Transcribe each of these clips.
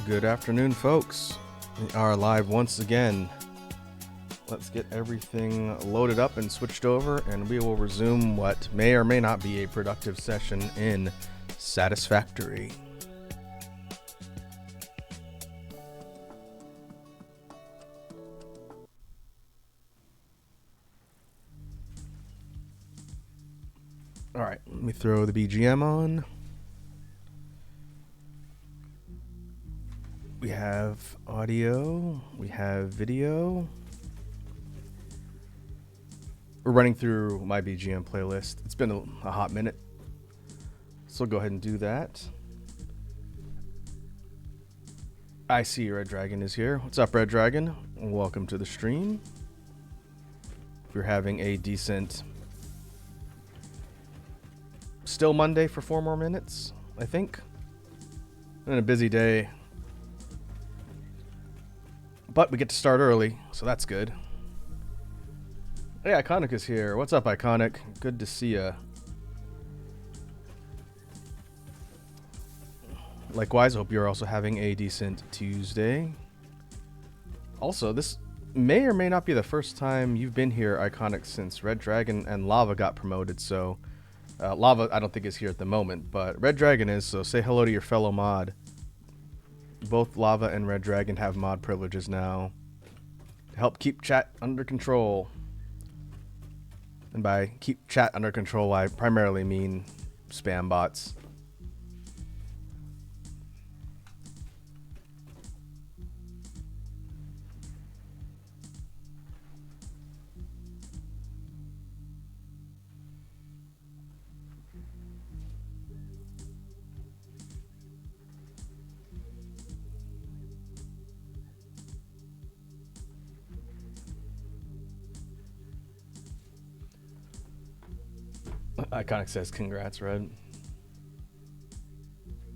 Good afternoon, folks. We are live once again. Let's get everything loaded up and switched over, and we will resume what may or may not be a productive session in Satisfactory. Alright, let me throw the BGM on. We have audio, we have video. We're running through my BGM playlist. It's been a hot minute, so go ahead and do that. I see Red Dragon is here. What's up, Red Dragon? Welcome to the stream. If you're having a decent... Still Monday for 4 more minutes, I think. Been a busy day. But we get to start early, so that's good. Hey, Iconic is here. What's up, Iconic? Good to see ya. Likewise, I hope you're also having a decent Tuesday. Also, this may or may not be the first time you've been here, Iconic, since Red Dragon and Lava got promoted, so... Lava, I don't think, is here at the moment, but Red Dragon is, so say hello to your fellow mod. Both Lava and Red Dragon have mod privileges now to help keep chat under control. And by keep chat under control, I primarily mean spam bots. Iconic says, congrats, Red.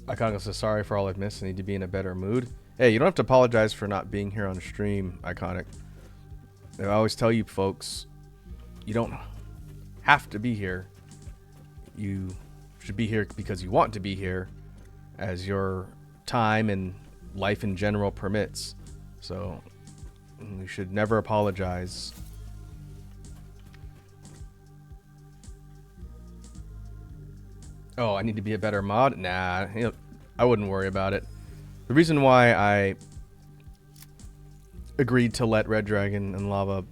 Iconic says, sorry for all I've missed. I need to be in a better mood. Hey, you don't have to apologize for not being here on stream, Iconic. I always tell you folks, you don't have to be here. You should be here because you want to be here, as your time and life in general permits. So, you should never apologize. Oh, I need to be a better mod? Nah, I wouldn't worry about it. The reason why I agreed to let Red Dragon and Lava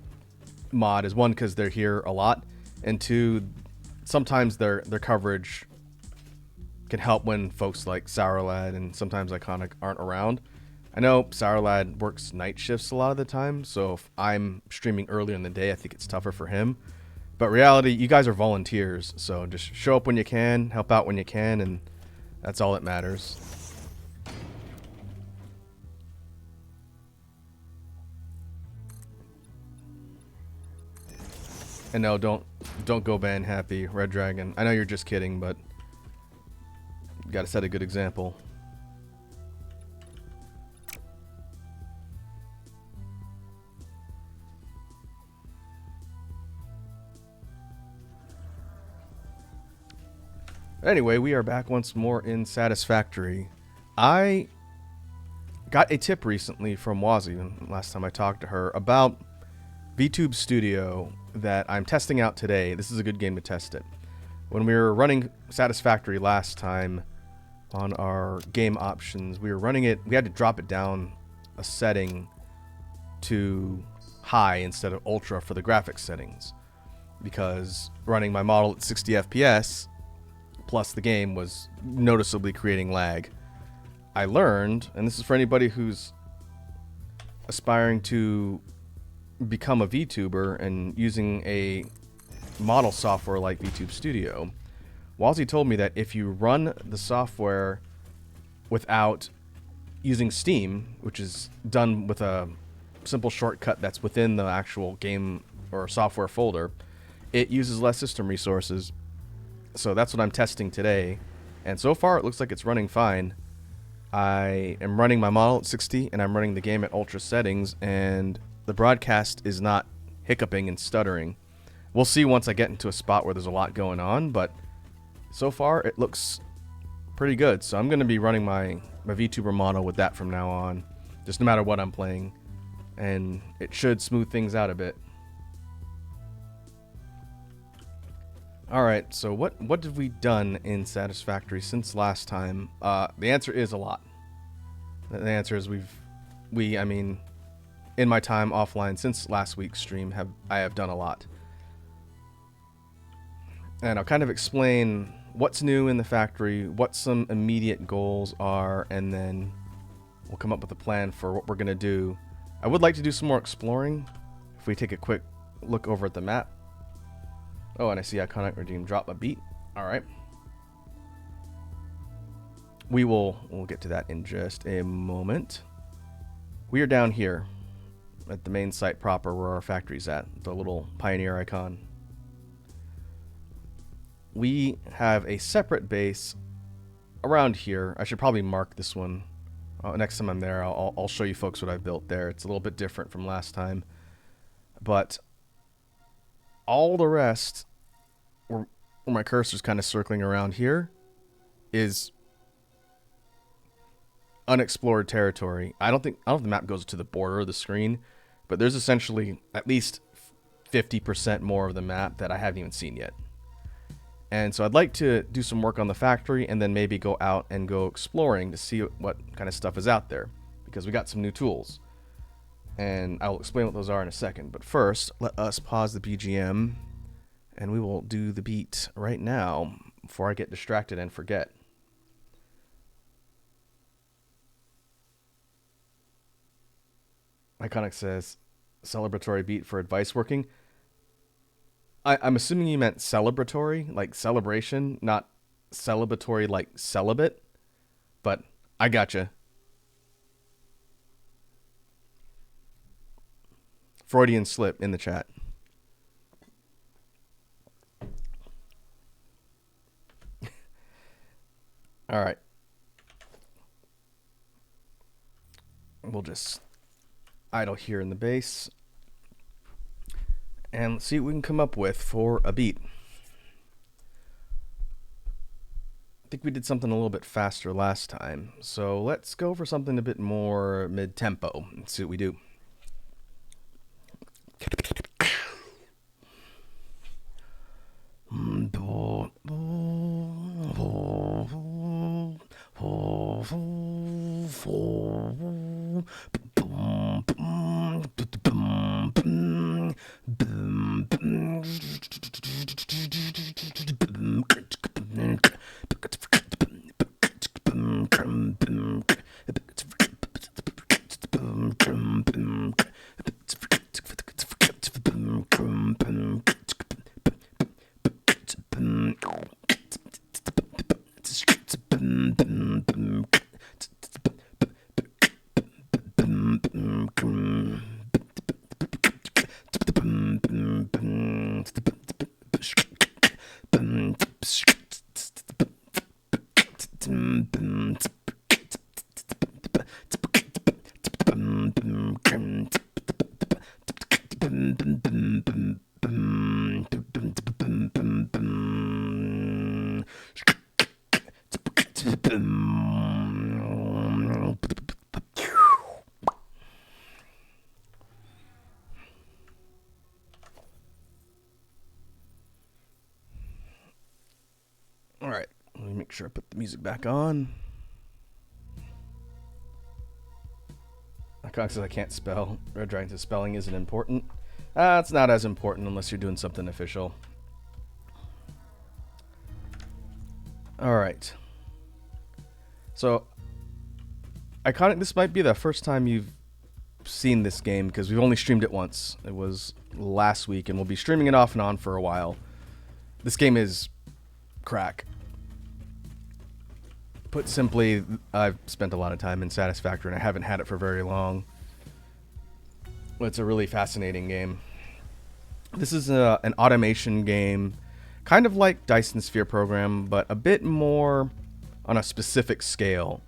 mod is, one, because they're here a lot, and two, sometimes their coverage can help when folks like Sourlad and sometimes Iconic aren't around. I know Sourlad works night shifts a lot of the time, so if I'm streaming earlier in the day, I think it's tougher for him. But reality, you guys are volunteers, so just show up when you can, help out when you can, and that's all that matters. And no, don't go ban happy, Red Dragon. I know you're just kidding, but you gotta set a good example. Anyway, we are back once more in Satisfactory. I got a tip recently from Wazzy, last time I talked to her, about VTube Studio that I'm testing out today. This is a good game to test it. When we were running Satisfactory last time on our game options, we were running it, we had to drop it down a setting to high instead of ultra for the graphics settings, because running my model at 60 FPS plus the game was noticeably creating lag. I learned, and this is for anybody who's aspiring to become a VTuber and using a model software like VTube Studio, Wazzy told me that if you run the software without using Steam, which is done with a simple shortcut that's within the actual game or software folder, it uses less system resources. So that's what I'm testing today, and so far it looks like it's running fine. I am running my model at 60 and I'm running the game at ultra settings, and the broadcast is not hiccuping and stuttering. We'll see once I get into a spot where there's a lot going on, but so far it looks pretty good. So I'm going to be running my my VTuber model with that from now on, just no matter what I'm playing, and it should smooth things out a bit. Alright, so what have we done in Satisfactory since last time? The answer is a lot. The answer is I mean, in my time offline since last week's stream, I have done a lot. And I'll kind of explain what's new in the factory, what some immediate goals are, and then we'll come up with a plan for what we're going to do. I would like to do some more exploring. If we take a quick look over at the map. Oh, and I see Iconic Redeem drop a beat. Alright. We'll get to that in just a moment. We are down here at the main site proper where our factory's at, the little Pioneer icon. We have a separate base around here. I should probably mark this one. Next time I'm there, I'll show you folks what I've built there. It's a little bit different from last time. But all the rest, where my cursor's kind of circling around here, is unexplored territory. I don't know if the map goes to the border of the screen, but there's essentially at least 50% more of the map that I haven't even seen yet. And so I'd like to do some work on the factory and then maybe go out and go exploring to see what kind of stuff is out there, because we got some new tools. And I'll explain what those are in a second. But first, let us pause the BGM and we will do the beat right now before I get distracted and forget. Iconic says, celebratory beat for advice working. I'm assuming you meant celebratory, like celebration, not celebratory like celibate. But I gotcha. Freudian slip in the chat. All right. We'll just idle here in the base. And let's see what we can come up with for a beat. I think we did something a little bit faster last time. So let's go for something a bit more mid-tempo and see what we do. All right, let me make sure I put the music back on. Iconic says I can't spell. Red Dragon says spelling isn't important. It's not as important unless you're doing something official. All right. So, Iconic, this might be the first time you've seen this game because we've only streamed it once. It was last week, and we'll be streaming it off and on for a while. This game is crack. Put simply, I've spent a lot of time in Satisfactory, and I haven't had it for very long. It's a really fascinating game. This is an automation game, kind of like Dyson Sphere Program, but a bit more on a specific scale.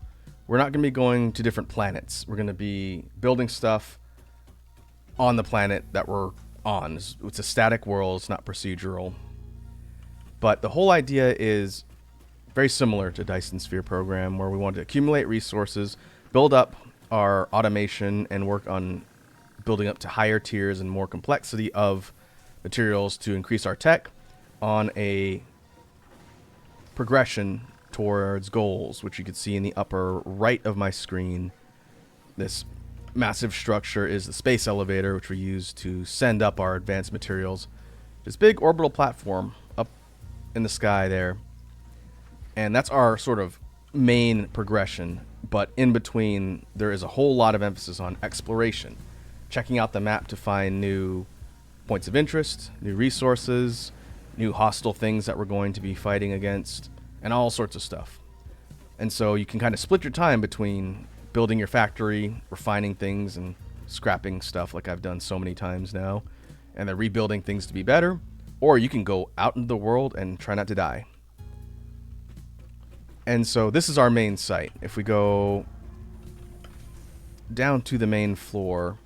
We're not going to be going to different planets. We're going to be building stuff on the planet that we're on. It's a static world. It's not procedural. But the whole idea is very similar to Dyson Sphere program, where we want to accumulate resources, build up our automation, and work on building up to higher tiers and more complexity of materials to increase our tech on a progression towards goals, which you can see in the upper right of my screen. This massive structure is the space elevator, which we use to send up our advanced materials. This big orbital platform up in the sky there. And that's our sort of main progression. But in between, there is a whole lot of emphasis on exploration. Checking out the map to find new points of interest, new resources, new hostile things that we're going to be fighting against, and all sorts of stuff. And so you can kind of split your time between building your factory, refining things, and scrapping stuff like I've done so many times now, and then rebuilding things to be better, or you can go out into the world and try not to die. And so this is our main site. If we go down to the main floor,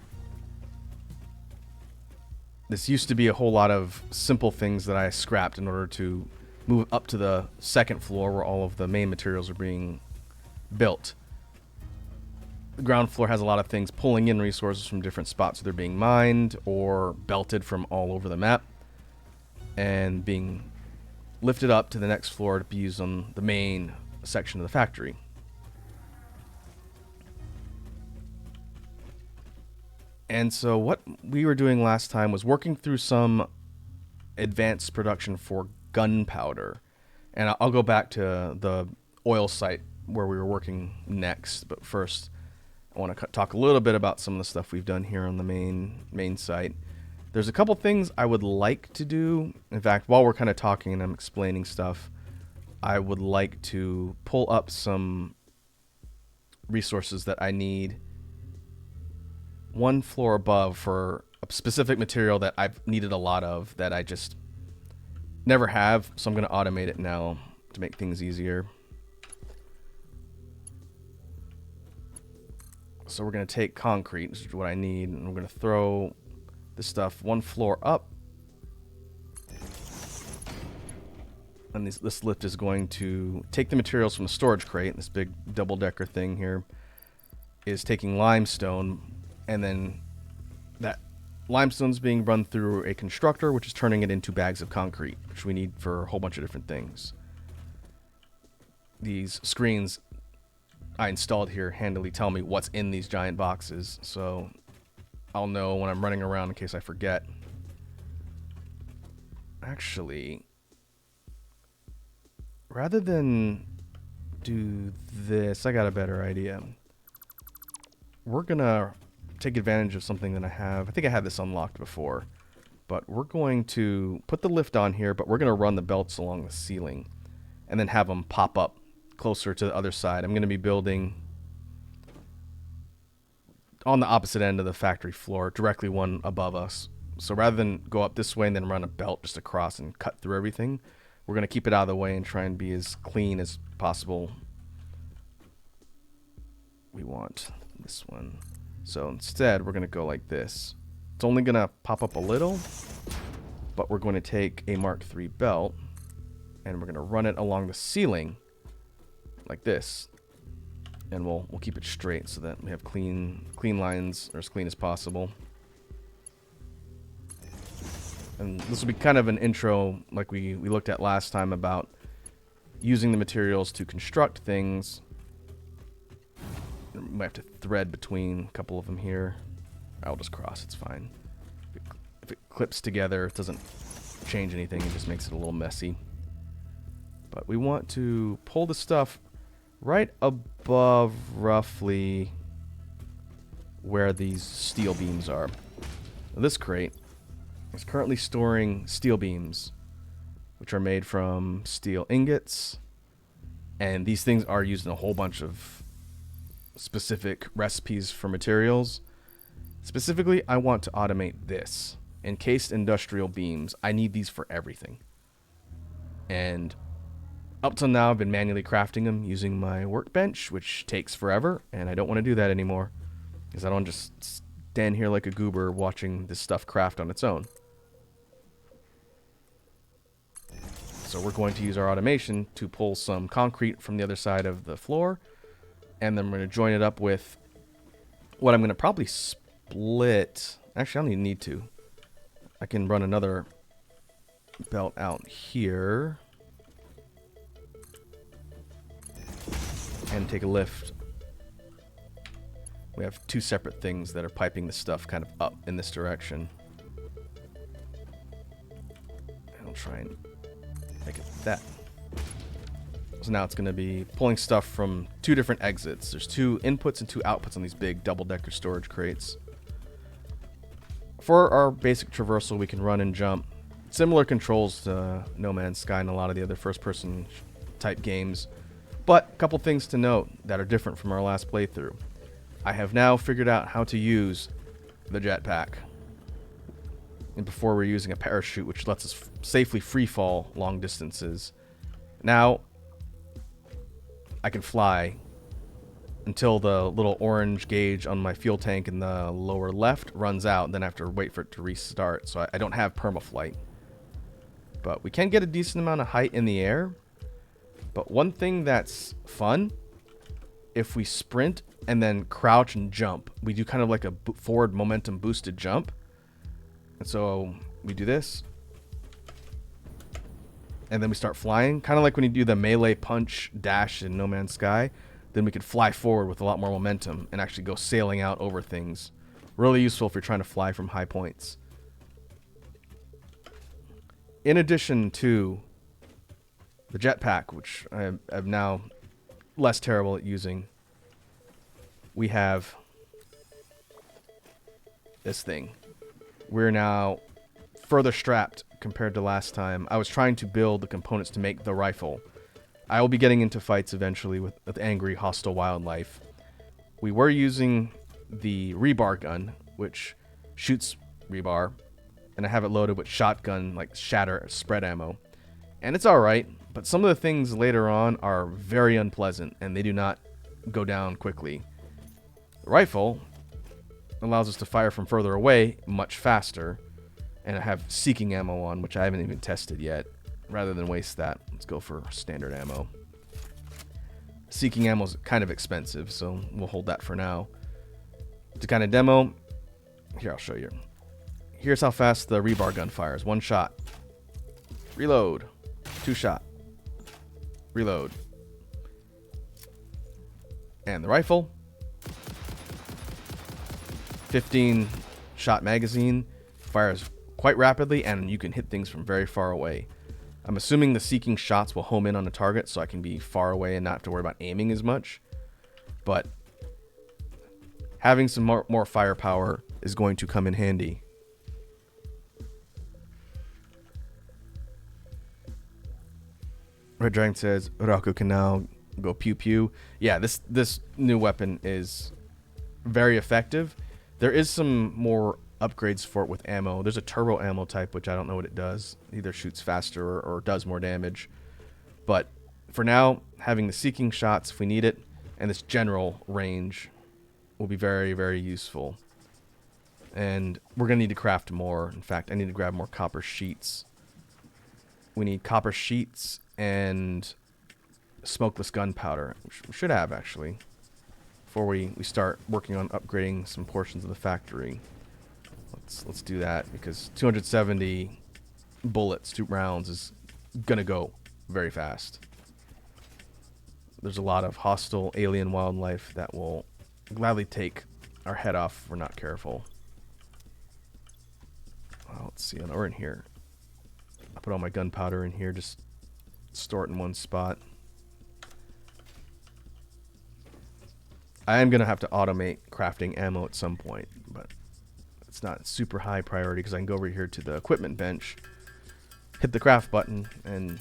this used to be a whole lot of simple things that I scrapped in order to move up to the second floor where all of the main materials are being built. The ground floor has a lot of things pulling in resources from different spots. They're being mined or belted from all over the map and being lifted up to the next floor to be used on the main section of the factory. And so what we were doing last time was working through some advanced production for gunpowder. And I'll go back to the oil site where we were working next. But first, I want to talk a little bit about some of the stuff we've done here on the main site. There's a couple things I would like to do. In fact, while we're kind of talking and I'm explaining stuff, I would like to pull up some resources that I need one floor above for a specific material that I've needed a lot of that I just never have. So I'm going to automate it now to make things easier. So we're going to take concrete, which is what I need, and we're going to throw this stuff one floor up. And this lift is going to take the materials from the storage crate. This big double-decker thing here is taking limestone, and then that limestone's being run through a constructor, which is turning it into bags of concrete, which we need for a whole bunch of different things. These screens I installed here handily tell me what's in these giant boxes, so I'll know when I'm running around in case I forget. Actually, rather than do this, I got a better idea. We're gonna take advantage of something that I have. I think I had this unlocked before, but we're going to put the lift on here, but we're gonna run the belts along the ceiling and then have them pop up closer to the other side. I'm gonna be building on the opposite end of the factory floor, directly one above us. So rather than go up this way and then run a belt just across and cut through everything, we're gonna keep it out of the way and try and be as clean as possible. We want this one. So instead, we're going to go like this. It's only going to pop up a little, but we're going to take a Mark III belt, and we're going to run it along the ceiling like this. And we'll keep it straight so that we have clean lines, or as clean as possible. And this will be kind of an intro like we looked at last time about using the materials to construct things. We might have to thread between a couple of them here. I'll just cross, it's fine. If it clips together, it doesn't change anything, it just makes it a little messy. But we want to pull the stuff right above roughly where these steel beams are. Now, this crate is currently storing steel beams, which are made from steel ingots. And these things are used in a whole bunch of specific recipes for materials. Specifically, I want to automate this. Encased industrial beams. I need these for everything. And up till now, I've been manually crafting them using my workbench, which takes forever, and I don't want to do that anymore, because I don't just stand here like a goober watching this stuff craft on its own. So So we're going to use our automation to pull some concrete from the other side of the floor. And then we're going to join it up with what I'm going to probably split. Actually, I don't even need to. I can run another belt out here. And take a lift. We have two separate things that are piping the stuff kind of up in this direction. I'll try and make it that. So now it's going to be pulling stuff from two different exits. There's two inputs and two outputs on these big double-decker storage crates. For our basic traversal, we can run and jump. Similar controls to No Man's Sky and a lot of the other first-person type games. But a couple things to note that are different from our last playthrough. I have now figured out how to use the jetpack. And before we're using a parachute, which lets us safely free fall long distances. Now, I can fly until the little orange gauge on my fuel tank in the lower left runs out. Then I have to wait for it to restart. So I don't have permaflight. But we can get a decent amount of height in the air. But one thing that's fun, if we sprint and then crouch and jump, we do kind of like a forward momentum boosted jump. And so we do this. And then we start flying. Kind of like when you do the melee punch dash in No Man's Sky. Then we could fly forward with a lot more momentum and actually go sailing out over things. Really useful if you're trying to fly from high points. In addition to the jetpack, which I'm now less terrible at using, we have this thing. We're now further strapped compared to last time. I was trying to build the components to make the rifle. I will be getting into fights eventually with angry, hostile wildlife. We were using the rebar gun, which shoots rebar, and I have it loaded with shotgun, like shatter, spread ammo. And it's alright, but some of the things later on are very unpleasant, and they do not go down quickly. The rifle allows us to fire from further away much faster, and I have seeking ammo on, which I haven't even tested yet. Rather than waste that, let's go for standard ammo. Seeking ammo is kind of expensive, so we'll hold that for now. To kind of demo, here, I'll show you. Here's how fast the rebar gun fires. One shot. Reload. Two shot. Reload. And the rifle. 15 shot magazine. Fires quite rapidly, and you can hit things from very far away. I'm assuming the seeking shots will home in on a target, so I can be far away and not have to worry about aiming as much. But having some more firepower is going to come in handy. Red Dragon says Raku can now go pew pew. Yeah, this new weapon is very effective. There is some more upgrades for it with ammo. There's a turbo ammo type, which I don't know what it does. Either shoots faster or does more damage. But for now, having the seeking shots if we need it, and this general range will be very, very useful. And we're going to need to craft more. In fact, I need to grab more copper sheets. We need copper sheets and smokeless gunpowder, which we should have, actually, before we start working on upgrading some portions of the factory. Let's do that, because 270 bullets, 2 rounds, is going to go very fast. There's a lot of hostile alien wildlife that will gladly take our head off if we're not careful. Let's see, we're in here. I put all my gunpowder in here, just store it in one spot. I am going to have to automate crafting ammo at some point, but it's not super high priority because I can go over here to the equipment bench, hit the craft button, and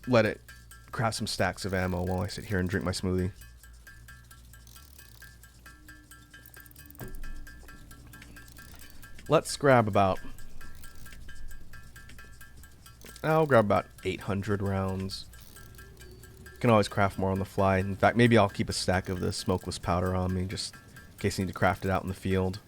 let it craft some stacks of ammo while I sit here and drink my smoothie. Let's grab about... I'll grab about 800 rounds. Can always craft more on the fly. In fact, maybe I'll keep a stack of the smokeless powder on me just in case I need to craft it out in the field.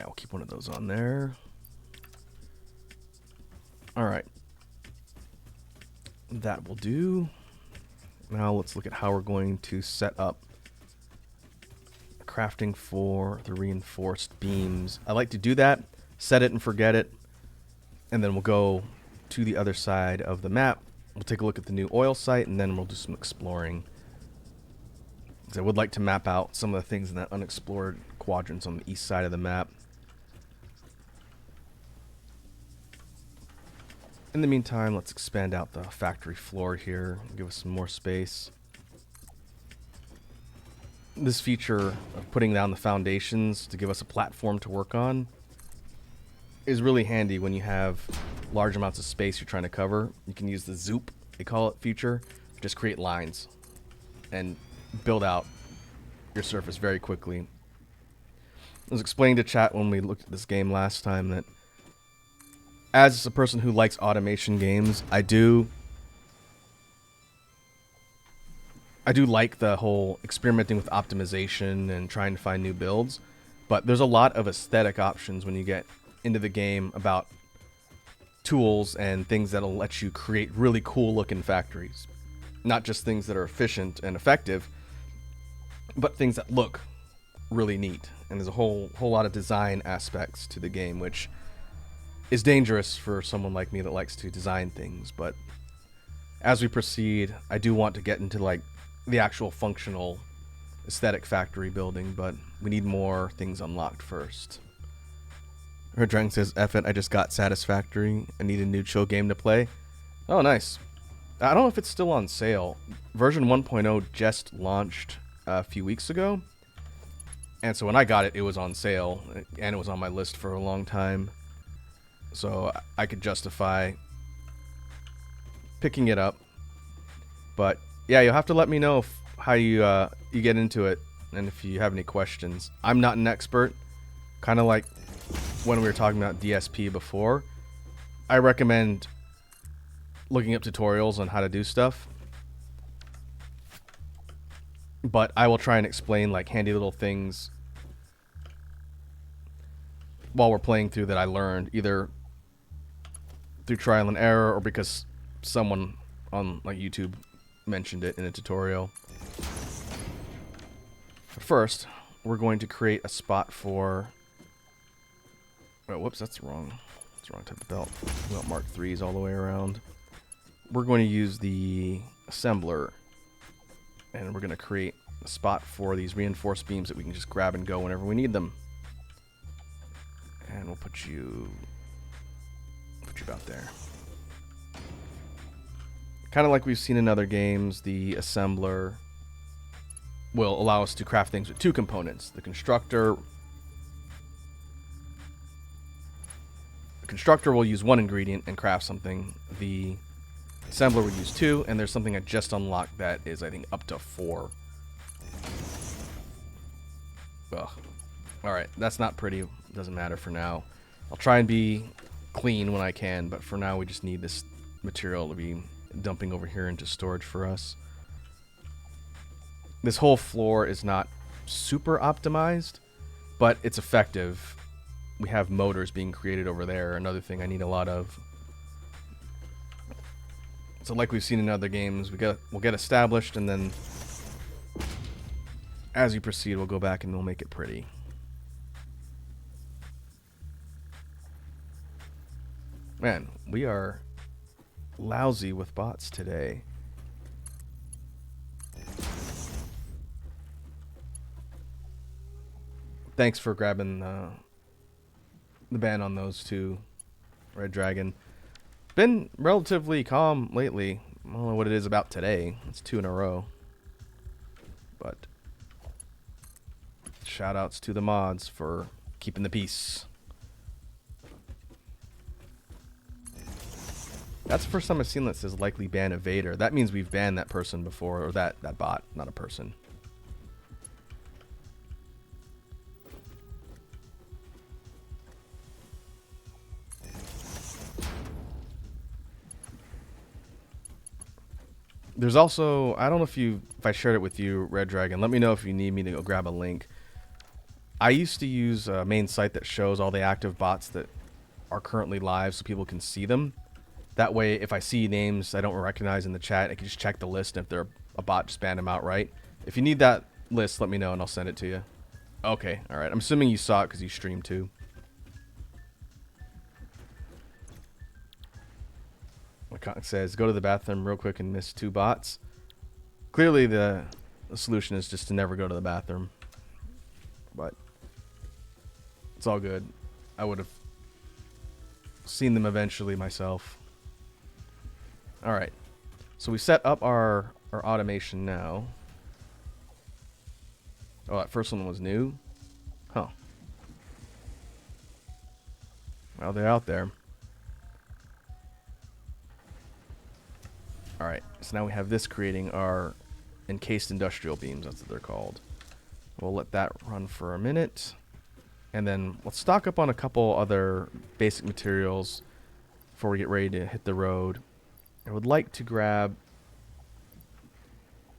we'll keep one of those on there. All right. That will do. Now let's look at how we're going to set up crafting for the reinforced beams. I like to do that, set it and forget it, and then we'll go to the other side of the map. We'll take a look at the new oil site, and then we'll do some exploring. I would like to map out some of the things in that unexplored quadrants on the east side of the map. In the meantime, let's expand out the factory floor here, give us some more space. This feature of putting down the foundations to give us a platform to work on is really handy when you have large amounts of space you're trying to cover. You can use the zoop, they call it, feature, just create lines and build out your surface very quickly. I was explaining to chat when we looked at this game last time that as a person who likes automation games, I do like the whole experimenting with optimization and trying to find new builds, but there's a lot of aesthetic options when you get into the game about tools and things that'll let you create really cool looking factories. Not just things that are efficient and effective, but things that look really neat. And there's a whole lot of design aspects to the game, which is dangerous for someone like me that likes to design things. But as we proceed, I do want to get into like the actual functional aesthetic factory building, but we need more things unlocked first. Red Dragon says, F it, I just got Satisfactory. I need a new chill game to play. Oh, nice. I don't know if it's still on sale. Version 1.0 just launched a few weeks ago. And so when I got it, it was on sale. And it was on my list for a long time. So I could justify picking it up. But yeah, you'll have to let me know how you get into it. And if you have any questions. I'm not an expert. Kind of like when we were talking about DSP before. I recommend looking up tutorials on how to do stuff. But I will try and explain like handy little things while we're playing through that I learned, either through trial and error or because someone on like YouTube mentioned it in a tutorial. But first, we're going to create a spot for... Oh, whoops, that's wrong. That's the wrong type of belt. We want Mark 3s all the way around. We're going to use the assembler, and we're going to create a spot for these reinforced beams that we can just grab and go whenever we need them. And we'll put you about there. Kind of like we've seen in other games, the assembler will allow us to craft things with two components. The constructor will use one ingredient and craft something. The assembler would use two, and there's something I just unlocked that is, I think, up to 4. Ugh. Alright, that's not pretty. Doesn't matter for now. I'll try and be clean when I can, but for now we just need this material to be dumping over here into storage for us. This whole floor is not super optimized, but it's effective. We have motors being created over there, another thing I need a lot of. So like we've seen in other games, we'll get established, and then as you proceed, we'll go back and we'll make it pretty. Man, we are lousy with bots today. Thanks for grabbing the ban on those two, Red Dragon. Been relatively calm lately. I don't know what it is about today. It's 2 in a row. But shout outs to the mods for keeping the peace. That's the first time I've seen that says likely ban evader. That means we've banned that person before, or that bot, not a person. There's also, I don't know if I shared it with you, Red Dragon. Let me know if you need me to go grab a link. I used to use a main site that shows all the active bots that are currently live so people can see them. That way, if I see names I don't recognize in the chat, I can just check the list. And if they're a bot, just ban them outright. If you need that list, let me know and I'll send it to you. Okay, alright. I'm assuming you saw it because you streamed too. It says, go to the bathroom real quick and miss 2 bots. Clearly, the solution is just to never go to the bathroom. But it's all good. I would have seen them eventually myself. Alright. So we set up our automation now. Oh, that first one was new? Huh. Well, they're out there. Alright, so now we have this creating our encased industrial beams. That's what they're called. We'll let that run for a minute. And then let's stock up on a couple other basic materials before we get ready to hit the road. I would like to grab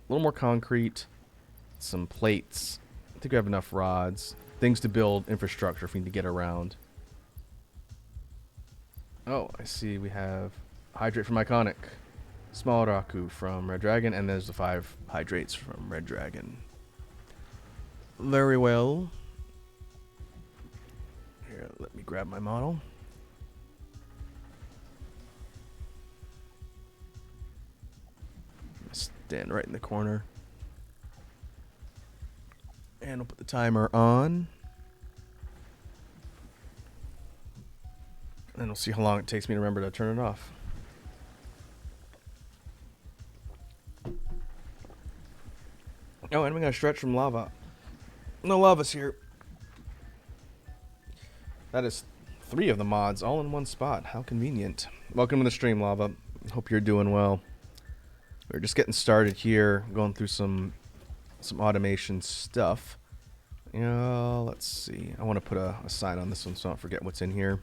a little more concrete, some plates. I think we have enough rods. Things to build infrastructure if we need to get around. Oh, I see we have hydrate from Iconic, small Raku from Red Dragon, and there's the 5 hydrates from Red Dragon. Very well. Here, let me grab my model. Stand right in the corner. And we'll put the timer on. And we'll see how long it takes me to remember to turn it off. Oh, and we got a stretch from lava. No lava's here. That is 3 of the mods all in one spot. How convenient. Welcome to the stream, Lava. Hope you're doing well. We're just getting started here, going through some automation stuff. Let's see. I want to put a sign on this one so I don't forget what's in here.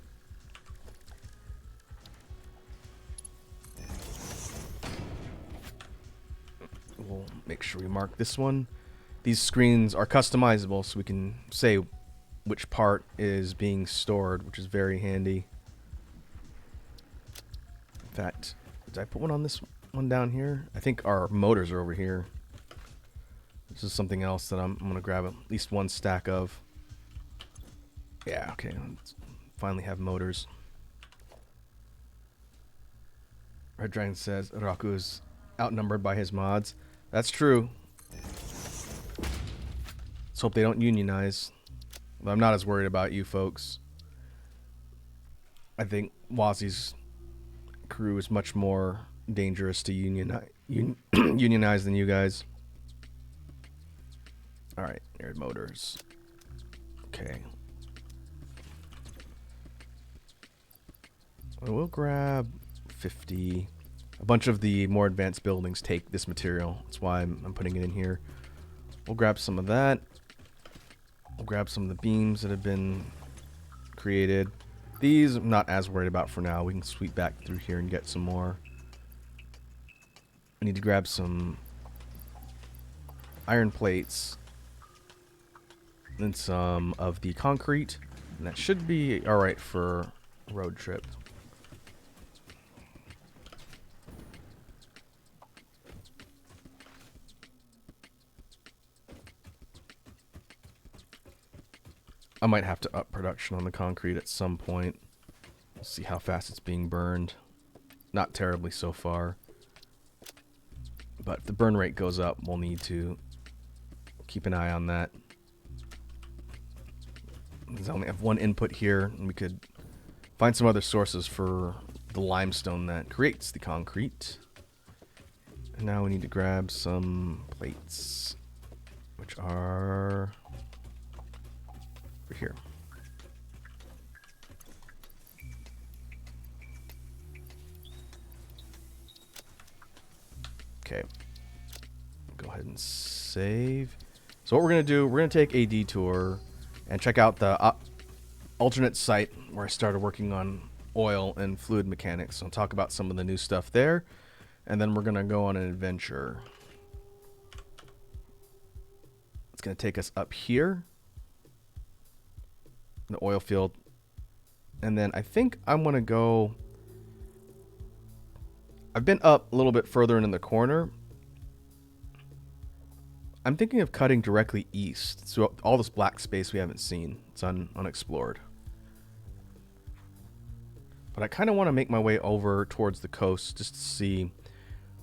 We'll make sure we mark this one. These screens are customizable, so we can say which part is being stored, which is very handy. In fact, did I put one on this one down here? I think our motors are over here. This is something else that I'm going to grab at least 1 stack of. Yeah, okay. Let's finally have motors. Red Dragon says Raku is outnumbered by his mods. That's true. Let's hope they don't unionize. But I'm not as worried about you folks. I think Wazi's crew is much more dangerous to unionize than you guys. Alright, air motors. Okay. We'll grab 50. A bunch of the more advanced buildings take this material. That's why I'm putting it in here. We'll grab some of that. We'll grab some of the beams that have been created. These I'm not as worried about for now. We can sweep back through here and get some more. I need to grab some iron plates. And some of the concrete. And that should be alright for a road trip. I might have to up production on the concrete at some point. We'll see how fast it's being burned. Not terribly so far. But if the burn rate goes up, we'll need to keep an eye on that. Because I only have 1 input here, and we could find some other sources for the limestone that creates the concrete. And now we need to grab some plates, which are over here. Okay. Go ahead and save. So what we're going to do, we're going to take a detour and check out the alternate site where I started working on oil and fluid mechanics. So I'll talk about some of the new stuff there. And then we're going to go on an adventure. It's going to take us up here. the oil field. And then I think I'm going to go... I've been up a little bit further in the corner. I'm thinking of cutting directly east. So all this black space we haven't seen. It's unexplored. But I kind of want to make my way over towards the coast just to see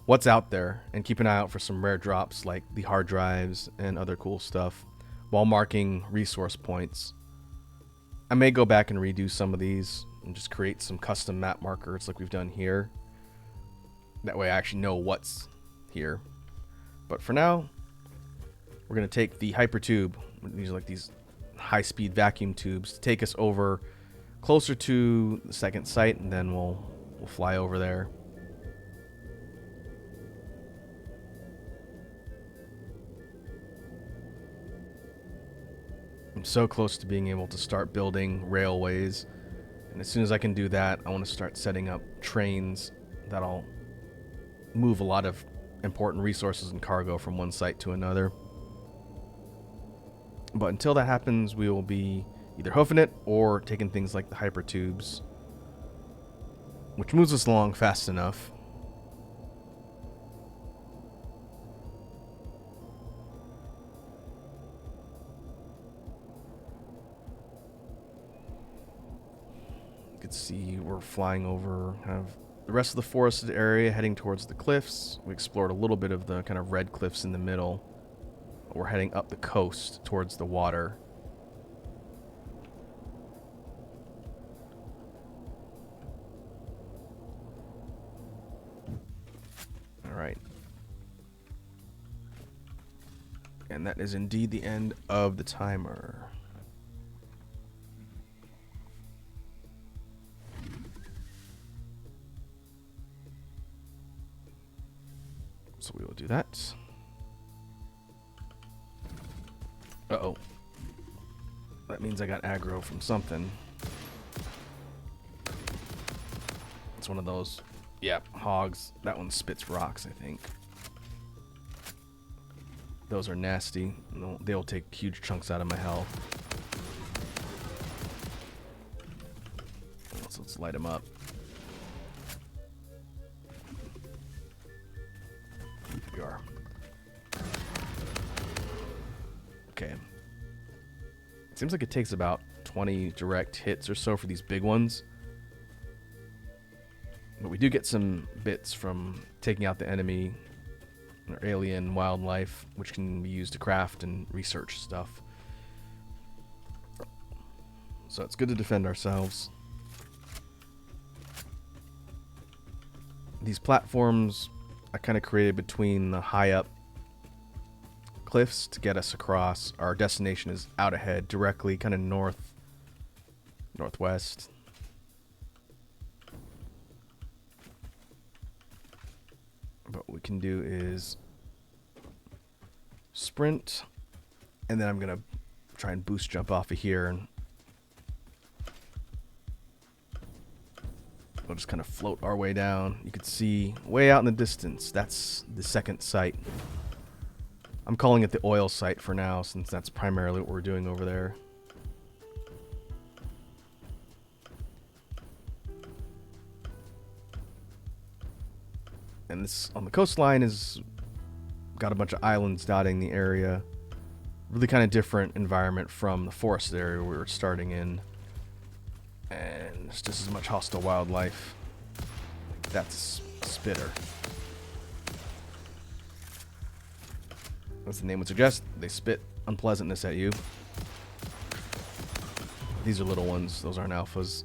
what's out there and keep an eye out for some rare drops like the hard drives and other cool stuff while marking resource points. I may go back and redo some of these and just create some custom map markers like we've done here. That way I actually know what's here. But for now, we're going to take the hypertube. These are like these high-speed vacuum tubes to take us over closer to the second site, and then we'll fly over there. I'm so close to being able to start building railways, and as soon as I can do that, I want to start setting up trains that'll move a lot of important resources and cargo from one site to another. But until that happens, we will be either hoofing it or taking things like the hypertubes, which moves us along fast enough. You can see we're flying over kind of the rest of the forested area, heading towards the cliffs. We explored a little bit of the kind of red cliffs in the middle. We're heading up the coast towards the water. All right. And that is indeed the end of the timer. So we will do that. Uh-oh. That means I got aggro from something. It's one of those, yeah, hogs. That one spits rocks, I think. Those are nasty. They'll take huge chunks out of my health. Let's light them up. Here we are. Okay. It seems like it takes about 20 direct hits or so for these big ones. But we do get some bits from taking out the enemy or alien wildlife, which can be used to craft and research stuff. So it's good to defend ourselves. These platforms I kind of created between the high up cliffs to get us across. Our destination is out ahead, directly kind of northwest. But what we can do is sprint, and then I'm gonna try and boost jump off of here, and we'll just kind of float our way down. You can see way out in the distance, that's the second site. I'm calling it the oil site for now, since that's primarily what we're doing over there. And this on the coastline is got a bunch of islands dotting the area. Really kind of different environment from the forested area we were starting in. And it's just as much hostile wildlife. That's Spitter. As the name would suggest, they spit unpleasantness at you. These are little ones. Those aren't alphas.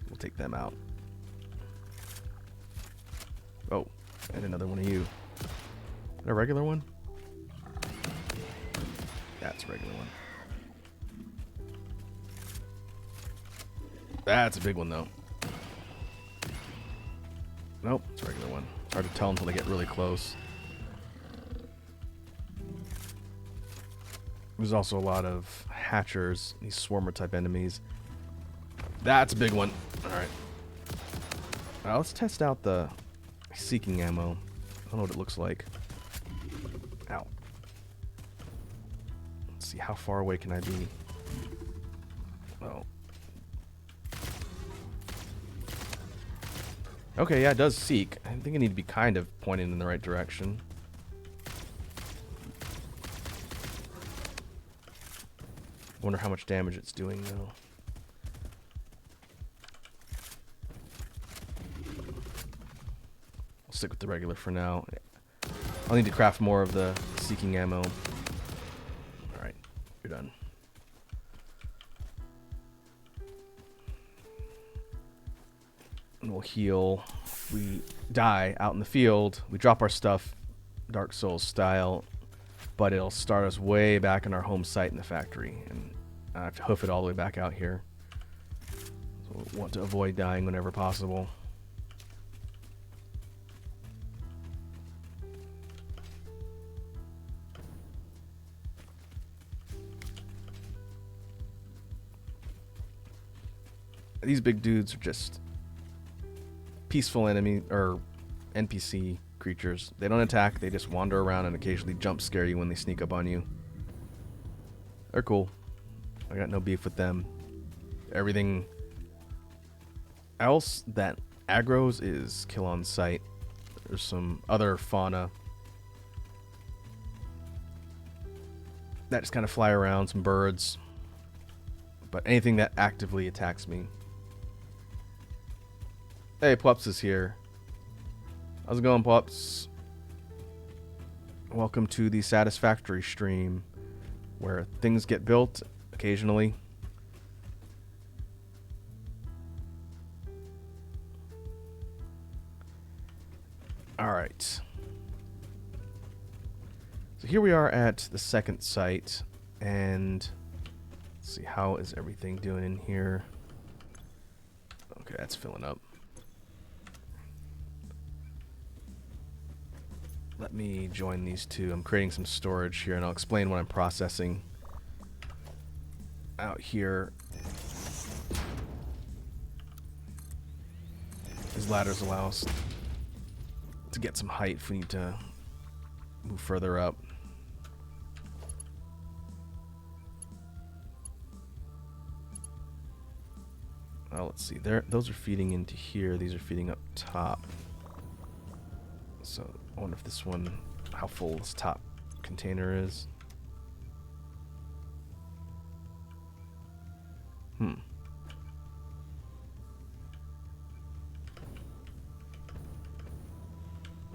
We'll take them out. Oh, and another one of you. Is that a regular one? That's a regular one. That's a big one, though. Nope, it's a regular one. It's hard to tell until they get really close. There's also a lot of hatchers, these swarmer type enemies. That's a big one. Alright. Let's test out the seeking ammo. I don't know what it looks like. Ow. Let's see see, how far away can I be? Oh. Okay, yeah, it does seek. I think I need to be kind of pointing in the right direction. Wonder how much damage it's doing, though. I'll stick with the regular for now. I'll need to craft more of the seeking ammo. Alright, you're done. And we'll heal. If we die out in the field, we drop our stuff, Dark Souls style, but it'll start us way back in our home site in the factory, and I have to hoof it all the way back out here. So we want to avoid dying whenever possible. These big dudes are just peaceful enemy or NPC creatures. They don't attack, they just wander around and occasionally jump scare you when they sneak up on you. They're cool. I got no beef with them. Everything else that aggroes is kill on sight. There's some other fauna that just kind of fly around, some birds. But anything that actively attacks me. Hey, Plups is here. How's it going, Plups? Welcome to the Satisfactory stream, where things get built occasionally. Alright. So here we are at the second site, and let's see, how is everything doing in here? Okay, that's filling up. Let me join these two. I'm creating some storage here, and I'll explain what I'm processing out here. These ladders allow us to get some height if we need to move further up. Well, let's see. Those are feeding into here. These are feeding up top. So I wonder if this one, how full this top container is.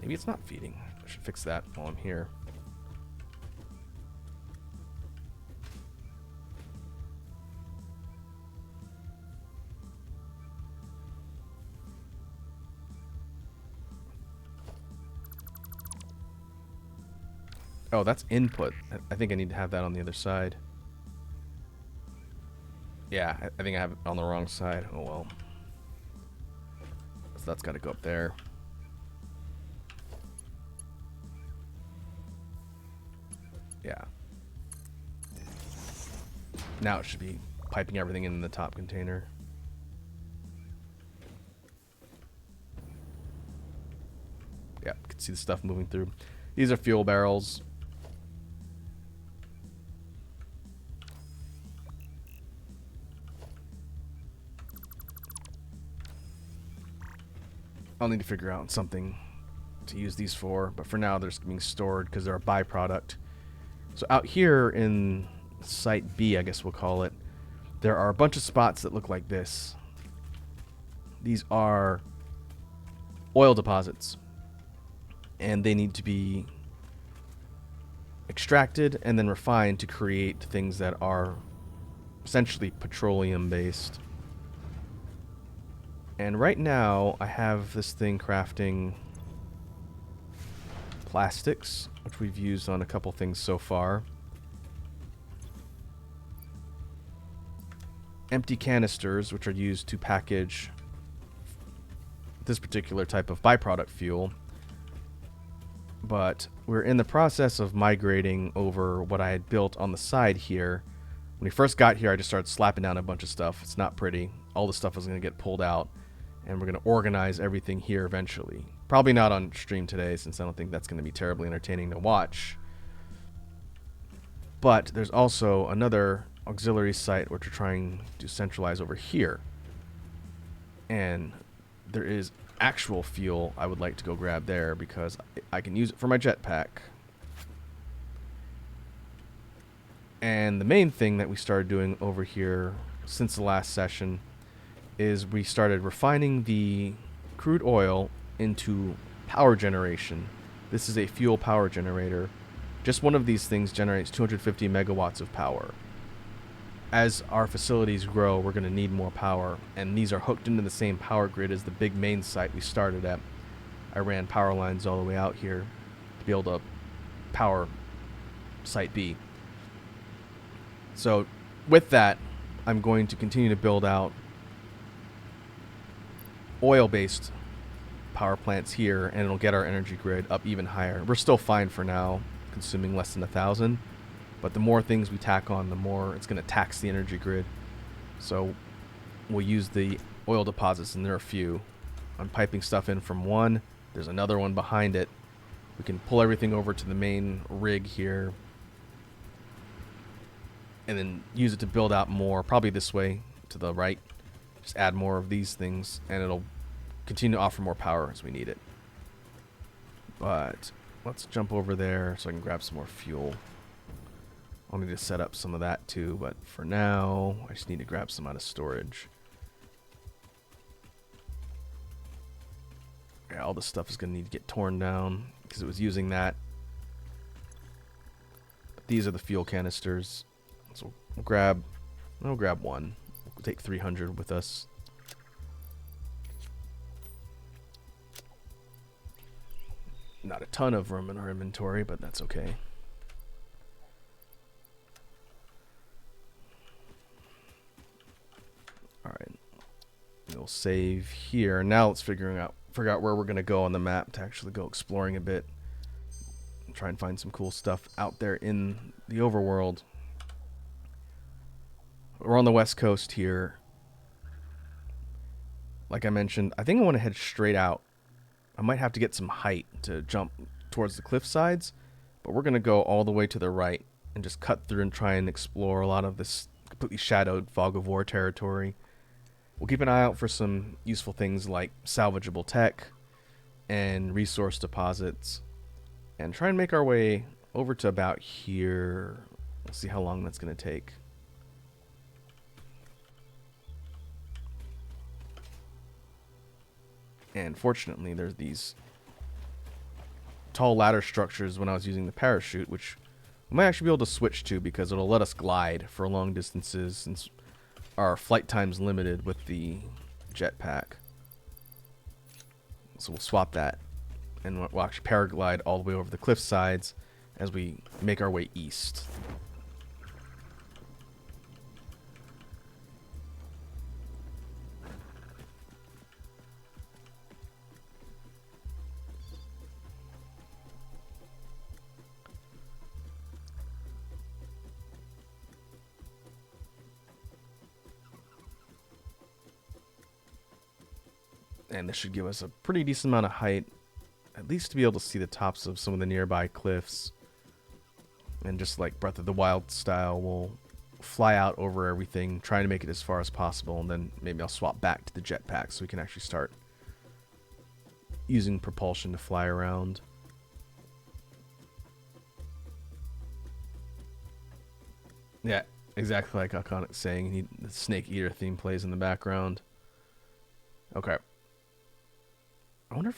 Maybe it's not feeding. I should fix that while I'm here. Oh, that's input. I think I need to have that on the other side. Yeah, I think I have it on the wrong side. Oh well. So that's got to go up there. Yeah. Now it should be piping everything in the top container. Yeah, you can see the stuff moving through. These are fuel barrels. I'll need to figure out something to use these for, but for now they're just being stored because they're a byproduct. So out here in Site B, I guess we'll call it, there are a bunch of spots that look like this. These are oil deposits, and they need to be extracted and then refined to create things that are essentially petroleum based. And right now I have this thing crafting plastics, which we've used on a couple things so far. Empty canisters, which are used to package this particular type of byproduct fuel. But we're in the process of migrating over what I had built on the side here. When we first got here, I just started slapping down a bunch of stuff. It's not pretty. All the stuff is going to get pulled out, and we're going to organize everything here eventually. Probably not on stream today, since I don't think that's going to be terribly entertaining to watch. But there's also another auxiliary site which we're trying to centralize over here. And there is actual fuel I would like to go grab there because I can use it for my jetpack. And the main thing that we started doing over here since the last session is we started refining the crude oil into power generation. This is a fuel power generator. Just one of these things generates 250 megawatts of power. As our facilities grow, we're going to need more power, and these are hooked into the same power grid as the big main site we started at. I ran power lines all the way out here to be able to power Site B. So with that, I'm going to continue to build out oil-based power plants here, and it'll get our energy grid up even higher. We're still fine for now, consuming less than 1,000, but the more things we tack on, the more it's going to tax the energy grid. So we'll use the oil deposits, and there are a few. I'm piping stuff in from one. There's another one behind it. We can pull everything over to the main rig here and then use it to build out more, probably this way to the right. Just add more of these things, and it'll continue to offer more power as we need it. But let's jump over there so I can grab some more fuel. I'll need to set up some of that too, but for now, I just need to grab some out of storage. Yeah, all this stuff is going to need to get torn down because it was using that. But these are the fuel canisters. So we'll grab one. We'll take 300 with us. Not a ton of room in our inventory, but that's okay. Alright. We'll save here. Now let's figure out where we're going to go on the map to actually go exploring a bit. And try and find some cool stuff out there in the overworld. We're on the west coast here. Like I mentioned, I think I want to head straight out. I might have to get some height to jump towards the cliff sides, but we're going to go all the way to the right and just cut through and try and explore a lot of this completely shadowed Fog of War territory. We'll keep an eye out for some useful things like salvageable tech and resource deposits, and try and make our way over to about here. We'll see how long that's going to take. And fortunately, there's these tall ladder structures when I was using the parachute, which we might actually be able to switch to because it'll let us glide for long distances since our flight time's limited with the jetpack. So we'll swap that, and we'll actually paraglide all the way over the cliff sides as we make our way east. And this should give us a pretty decent amount of height, at least to be able to see the tops of some of the nearby cliffs. And just like Breath of the Wild style, we'll fly out over everything, trying to make it as far as possible, and then maybe I'll swap back to the jetpack so we can actually start using propulsion to fly around. Yeah, exactly like Iconic saying, the Snake Eater theme plays in the background. Okay. I wonder if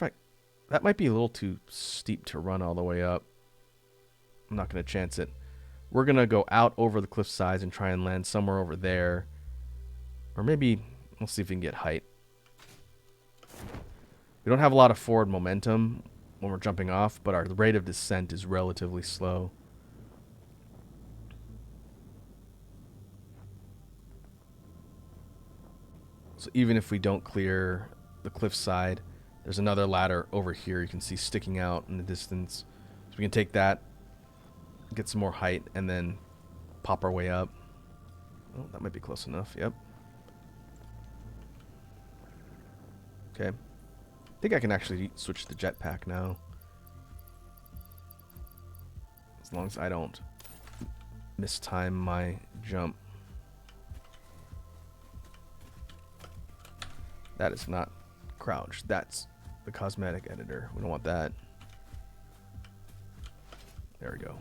that might be a little too steep to run all the way up. I'm not going to chance it. We're going to go out over the cliff sides and try and land somewhere over there. Or maybe we'll see if we can get height. We don't have a lot of forward momentum when we're jumping off, but our rate of descent is relatively slow. So even if we don't clear the cliffside, there's another ladder over here you can see sticking out in the distance. So we can take that, get some more height, and then pop our way up. Oh, that might be close enough. Yep. Okay. I think I can actually switch to the jetpack now. As long as I don't mistime my jump. That is not crouch. That's the cosmetic editor. We don't want that. There we go.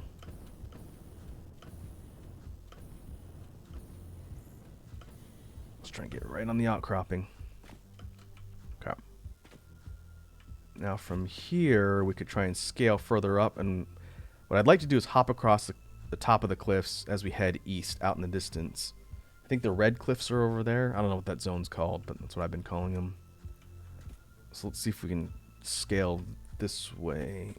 Let's try and get right on the outcropping. Okay. Now from here, we could try and scale further up. And what I'd like to do is hop across the top of the cliffs as we head east out in the distance. I think the red cliffs are over there. I don't know what that zone's called, but that's what I've been calling them. So let's see if we can scale this way.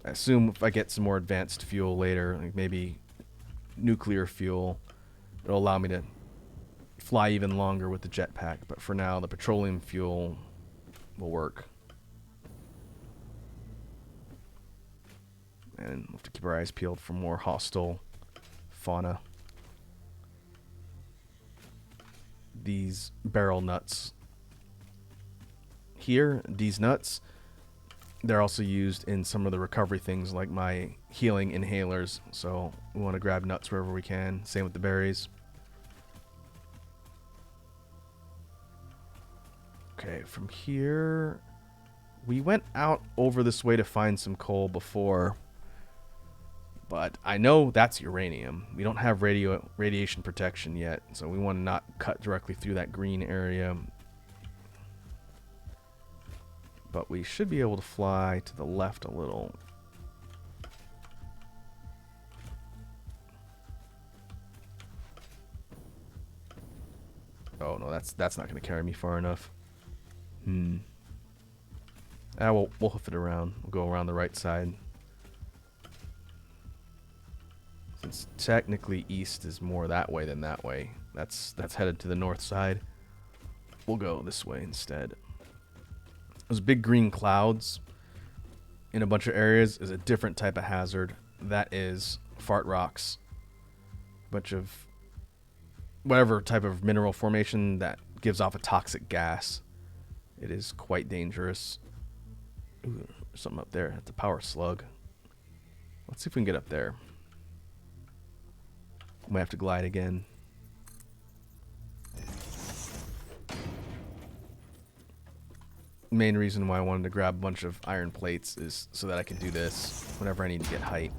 I assume if I get some more advanced fuel later, like maybe nuclear fuel, it'll allow me to fly even longer with the jetpack. But for now, the petroleum fuel will work. And we'll have to keep our eyes peeled for more hostile fauna. These barrel nuts here, these nuts, they're also used in some of the recovery things like my healing inhalers. So we want to grab nuts wherever we can. Same with the berries. Okay, from here, we went out over this way to find some coal before. But I know that's uranium. We don't have radiation protection yet, so we want to not cut directly through that green area. But we should be able to fly to the left a little. Oh no, that's not going to carry me far enough. We'll hoof it around. We'll go around the right side. Since technically east is more that way than that way. That's headed to the north side. We'll go this way instead. Those big green clouds in a bunch of areas is a different type of hazard. That is fart rocks. A bunch of whatever type of mineral formation that gives off a toxic gas. It is quite dangerous. Ooh, there's something up there. It's a power slug. Let's see if we can get up there. Might have to glide again. Main reason why I wanted to grab a bunch of iron plates is so that I can do this whenever I need to get height.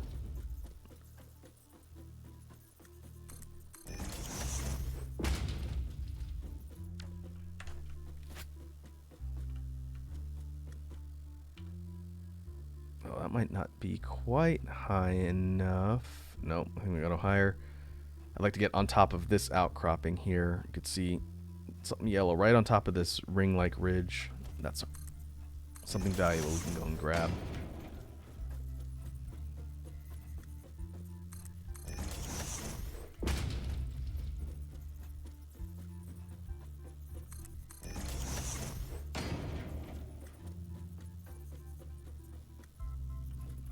Oh, that might not be quite high enough. Nope, I think we got to higher. I'd like to get on top of this outcropping here. You could see something yellow right on top of this ring-like ridge. That's something valuable we can go and grab.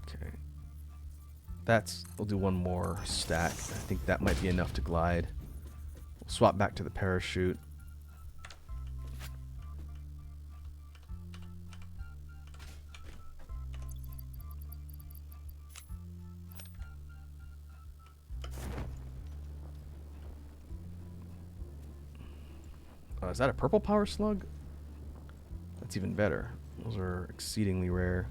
Okay. We'll do one more stack. I think that might be enough to glide. We'll swap back to the parachute. Is that a purple power slug? That's even better. Those are exceedingly rare.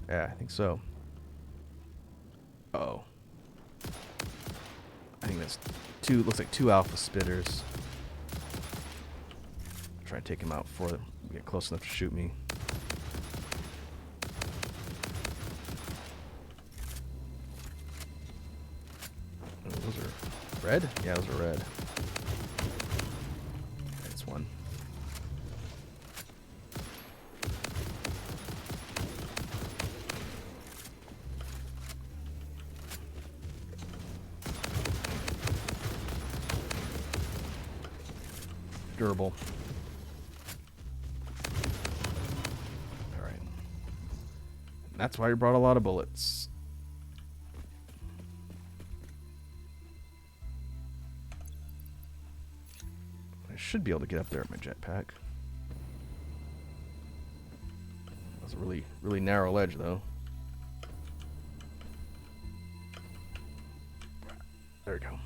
Yeah, I think so. Uh-oh. I think that's looks like two alpha spitters. Try and take him out before they get close enough to shoot me. Oh, those are red? Yeah, those are red. That's one. Durable. Alright. That's why you brought a lot of bullets. I should be able to get up there with my jetpack. That's a really, really narrow ledge, though. There we go.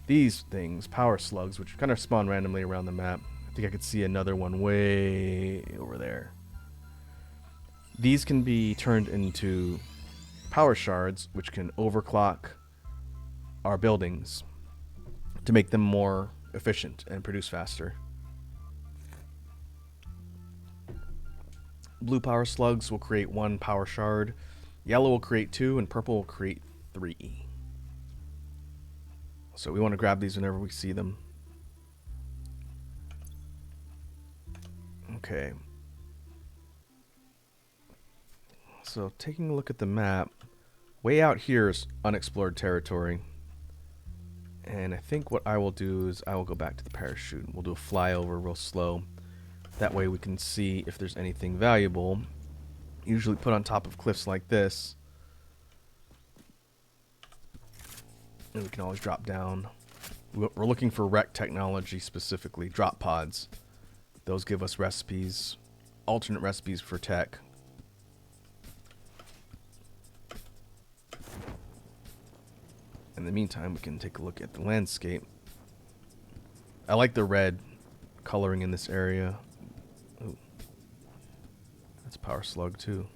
These things, power slugs, which kind of spawn randomly around the map. I think I could see another one way over there. These can be turned into power shards, which can overclock our buildings to make them more efficient and produce faster. Blue power slugs will create 1 power shard, yellow will create 2, and purple will create 3. So we want to grab these whenever we see them. Okay. So taking a look at the map, way out here is unexplored territory. And I think what I will do is I will go back to the parachute. We'll do a flyover real slow. That way we can see if there's anything valuable. Usually put on top of cliffs like this. And we can always drop down. We're looking for rec technology specifically, drop pods. Those give us recipes, alternate recipes for tech. In the meantime, we can take a look at the landscape. I like the red coloring in this area. Ooh. That's a power slug too.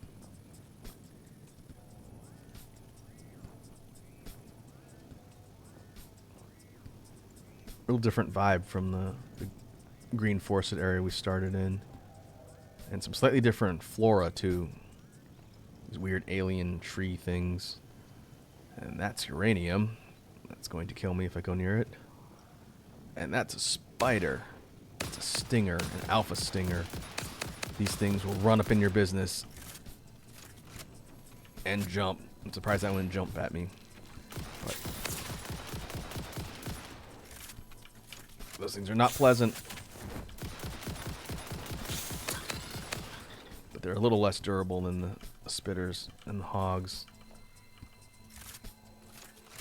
Real different vibe from the green forested area we started in. And some slightly different flora too. These weird alien tree things. And that's uranium. That's going to kill me if I go near it. And that's a spider. It's a stinger, an alpha stinger. These things will run up in your business and jump. I'm surprised that one didn't jump at me. But those things are not pleasant. But they're a little less durable than the spitters and the hogs.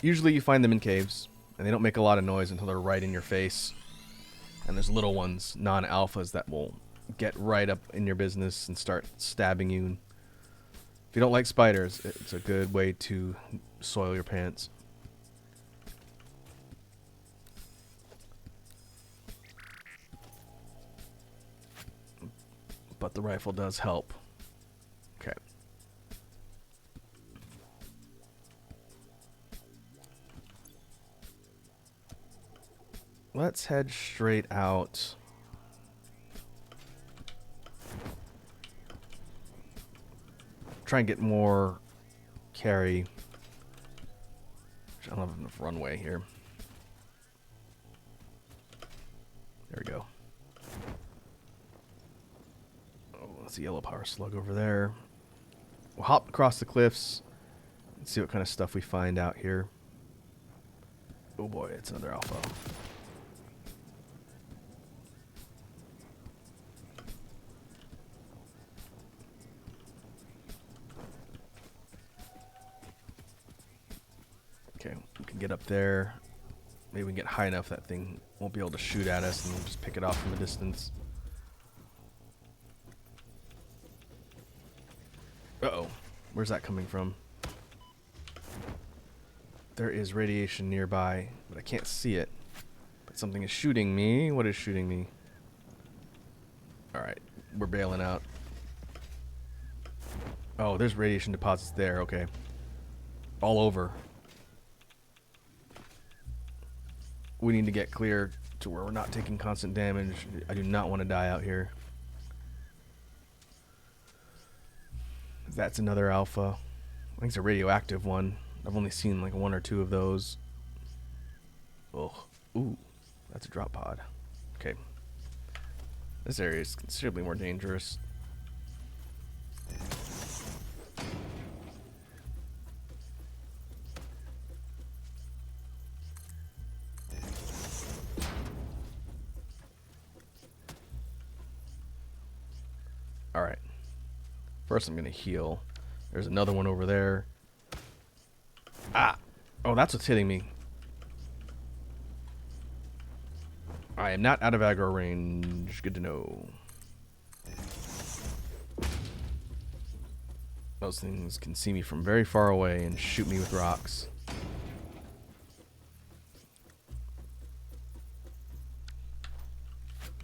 Usually you find them in caves, and they don't make a lot of noise until they're right in your face. And there's little ones, non-alphas, that will get right up in your business and start stabbing you. If you don't like spiders, it's a good way to soil your pants. But the rifle does help. Okay. Let's head straight out. Try and get more carry. I don't have enough runway here. There we go. Oh, that's a yellow power slug over there. We'll hop across the cliffs and see what kind of stuff we find out here. Oh boy, it's another alpha. Okay, we can get up there. Maybe we can get high enough that thing won't be able to shoot at us and we'll just pick it off from a distance. Uh-oh. Where's that coming from? There is radiation nearby, but I can't see it. But something is shooting me. What is shooting me? Alright, we're bailing out. Oh, there's radiation deposits there. Okay. All over. We need to get clear to where we're not taking constant damage. I do not want to die out here. That's another alpha. I think it's a radioactive one. I've only seen like 1 or 2 of those. Oh, ooh, that's a drop pod. Okay. This area is considerably more dangerous. Alright. First I'm going to heal. There's another one over there. Ah! Oh, that's what's hitting me. I am not out of aggro range. Good to know. Those things can see me from very far away and shoot me with rocks.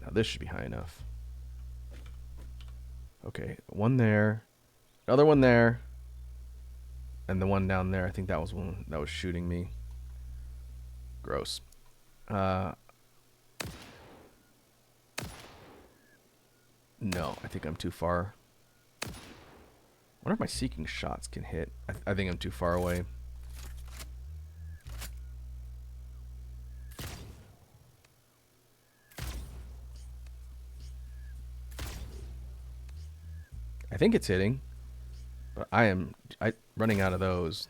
Now this should be high enough. Okay, one there. Another one there. And the one down there, I think that was one that was shooting me. Gross. No, I think I'm too far. I wonder if my seeking shots can hit. I think I'm too far away. I think it's hitting. But I am running out of those.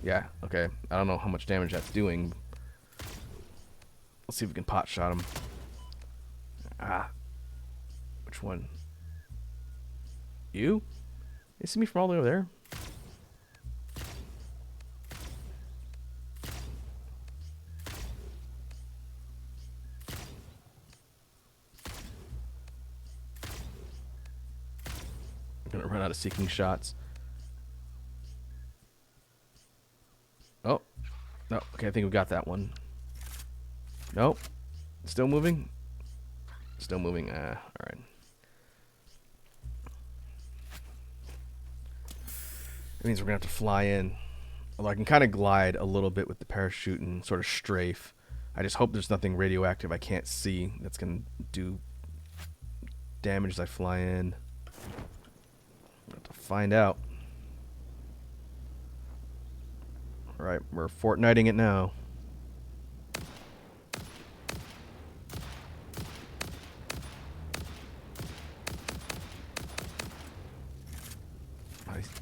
Yeah, okay. I don't know how much damage that's doing. Let's see if we can pot shot him. Ah. Which one? You? They see me from all the way over there? I'm gonna run out of seeking shots. Oh. No, okay, I think we got that one. Nope. Still moving? Still moving. Alright. That means we're gonna have to fly in. Although I can kind of glide a little bit with the parachute and sort of strafe. I just hope there's nothing radioactive I can't see that's gonna do damage as I fly in. We'll have to find out. Alright, we're Fortniting it now.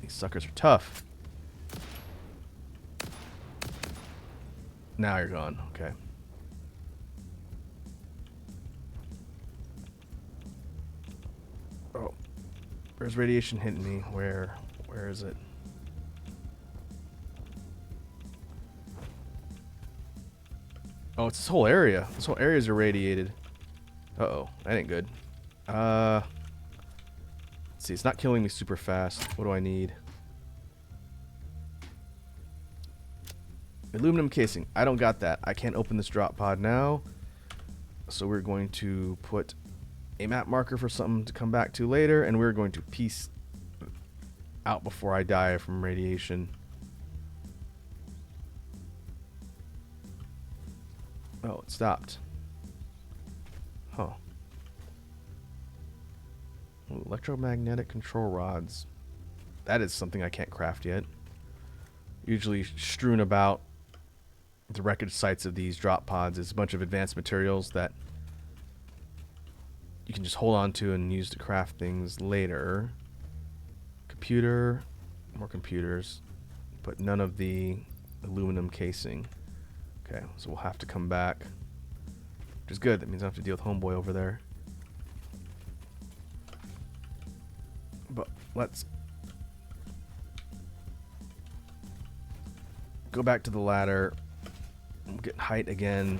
These suckers are tough. Now you're gone. Okay. Oh. Where's radiation hitting me? Where is it? Oh, it's this whole area. This whole area is irradiated. Uh-oh. That ain't good. Let's see. It's not killing me super fast. What do I need? Aluminum casing. I don't got that. I can't open this drop pod now. So we're going to put a map marker for something to come back to later. And we're going to peace out before I die from radiation. Oh, it stopped. Huh. Ooh, electromagnetic control rods. That is something I can't craft yet. Usually strewn about the wreckage sites of these drop pods is a bunch of advanced materials that you can just hold on to and use to craft things later. Computer. More computers. But none of the aluminum casing. Okay, so we'll have to come back. Which is good. That means I don't have to deal with Homeboy over there. But let's go back to the ladder. Get height again.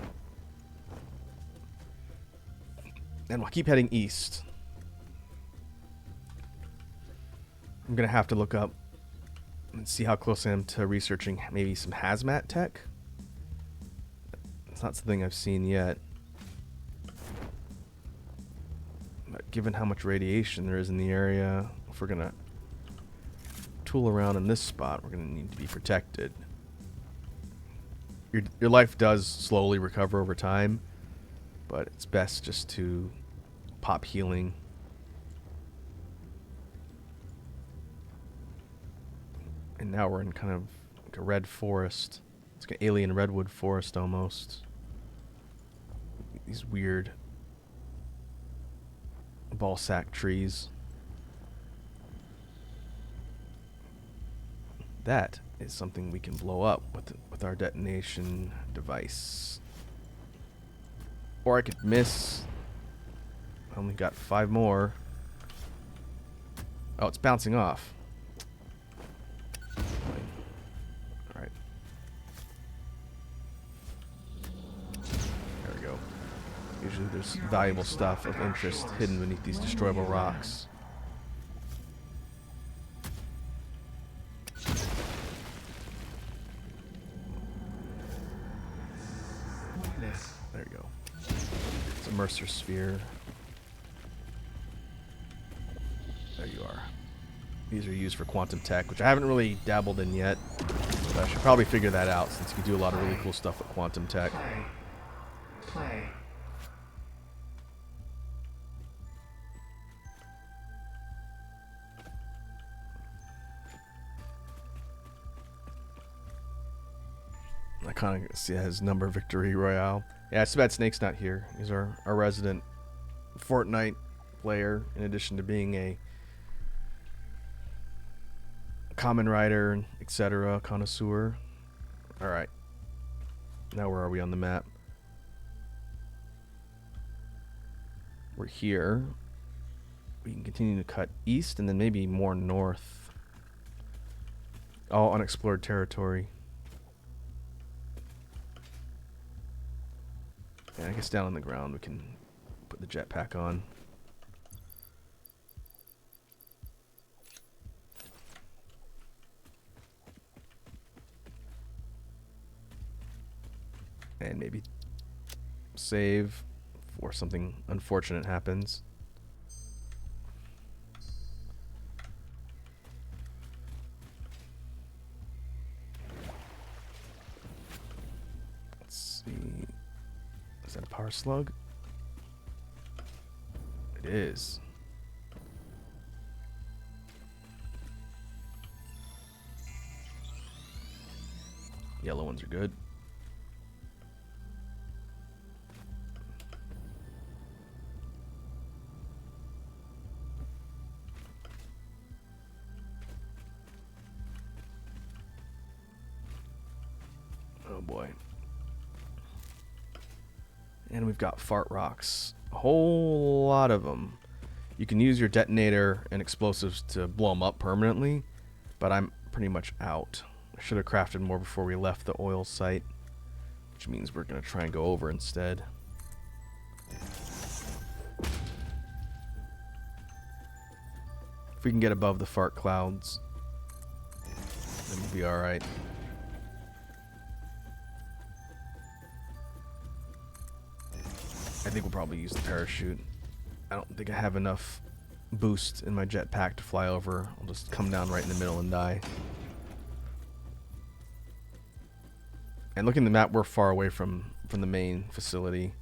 And we'll keep heading east. I'm going to have to look up and see how close I am to researching maybe some hazmat tech. It's not something I've seen yet. But given how much radiation there is in the area, if we're going to tool around in this spot, we're going to need to be protected. Your life does slowly recover over time, but it's best just to pop healing. And now we're in kind of like a red forest. It's like an alien redwood forest almost. These weird ball sack trees. That is something we can blow up with our detonation device. Or I could miss. I only got 5 more. Oh, it's bouncing off. Alright. There we go. Usually there's valuable stuff of interest hidden beneath these destroyable rocks. There you go. It's a Mercer sphere. There you are. These are used for quantum tech, which I haven't really dabbled in yet. But I should probably figure that out since you can do a lot of really cool stuff with quantum tech. Play. I kind of see it has number victory royale. Yeah, it's too bad Snake's not here. He's our resident Fortnite player, in addition to being a common writer, etc., connoisseur. All right. Now where are we on the map? We're here. We can continue to cut east and then maybe more north. All unexplored territory. Yeah, I guess down on the ground we can put the jetpack on. And maybe save before something unfortunate happens. Let's see. Is that a power slug? It is. Yellow ones are good. Oh boy. And we've got fart rocks. A whole lot of them. You can use your detonator and explosives to blow them up permanently, but I'm pretty much out. I should have crafted more before we left the oil site, which means we're going to try and go over instead. If we can get above the fart clouds, then we'll be alright. I think we'll probably use the parachute. I don't think I have enough boost in my jetpack to fly over. I'll just come down right in the middle and die. And looking at the map, we're far away from the main facility.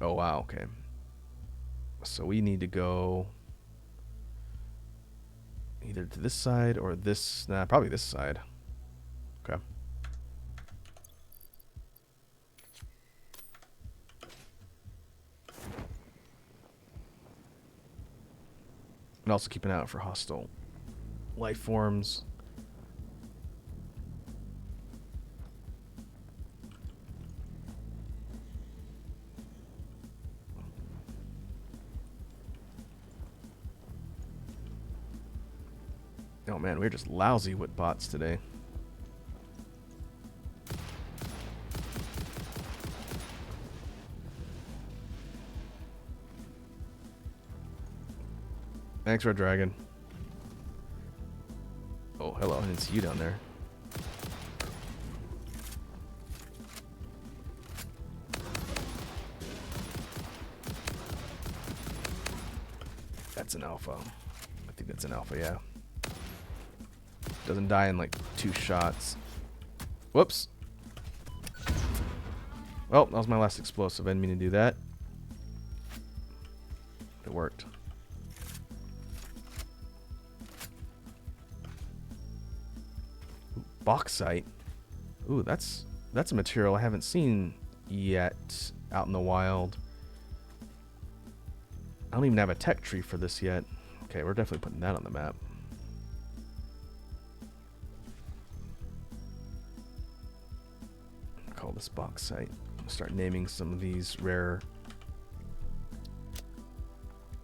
Oh wow, okay. So we need to go either to this side or this. Nah, probably this side. Okay. And also keep an eye out for hostile life forms. Oh man, we're just lousy with bots today. Thanks, Red Dragon. Oh, hello. I didn't see you down there. That's an alpha. I think that's an alpha, yeah. Doesn't die in like 2 shots. Whoops. Well, that was my last explosive. I didn't mean to do that. It worked. Bauxite. Ooh, that's a material I haven't seen yet out in the wild. I don't even have a tech tree for this yet. Okay, we're definitely putting that on the map. I'll call this bauxite. I'll start naming some of these rare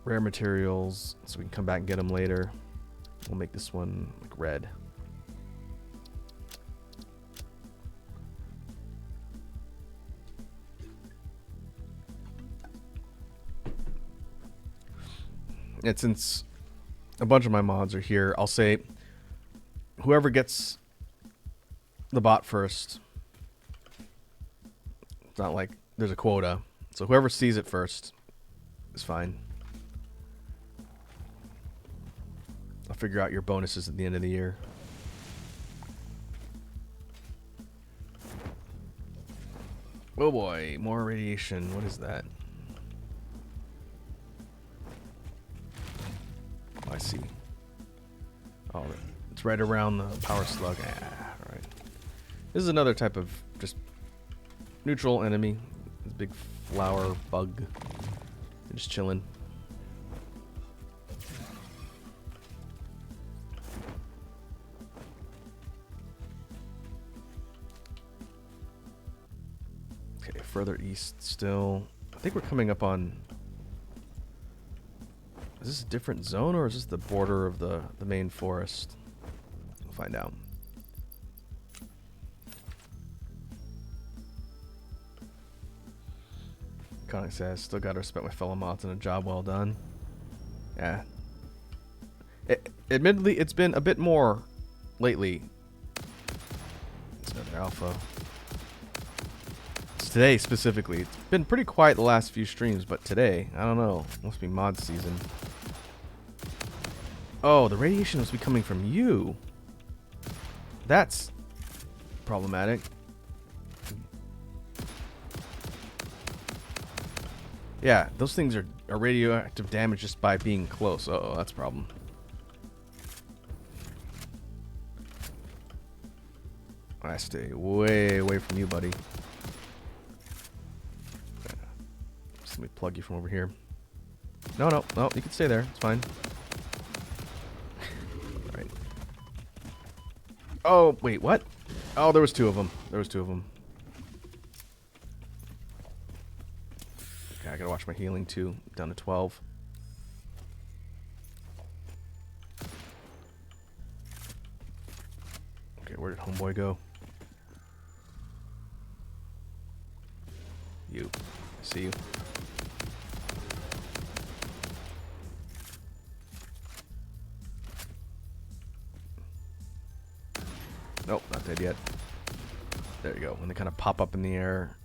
materials so we can come back and get them later. We'll make this one like red. And since a bunch of my mods are here, I'll say whoever gets the bot first. It's not like there's a quota. So whoever sees it first is fine. I'll figure out your bonuses at the end of the year. Oh boy, more radiation. What is that? Oh, I see. Oh, it's right around the power slug. Ah, alright. This is another type of just neutral enemy. This big flower bug. They're just chilling. Okay, further east still. I think we're coming up on... Is this a different zone, or is this the border of the main forest? We'll find out. Conic says, still gotta respect my fellow mods on a job well done. Yeah. Admittedly, it's been a bit more lately. It's another alpha. It's today specifically. It's been pretty quiet the last few streams, but today, I don't know. Must be mod season. Oh, the radiation must be coming from you. That's problematic. Yeah, those things are radioactive damage just by being close. Uh-oh, that's a problem. I stay way away from you, buddy. Just let me plug you from over here. No, you can stay there. It's fine. Alright. Oh, wait, what? Oh, there was two of them. Okay, I gotta watch my healing too. Down to 12. Okay, where did homeboy go? You. I see you. Nope, not dead yet. There you go. When they kind of pop up in the air,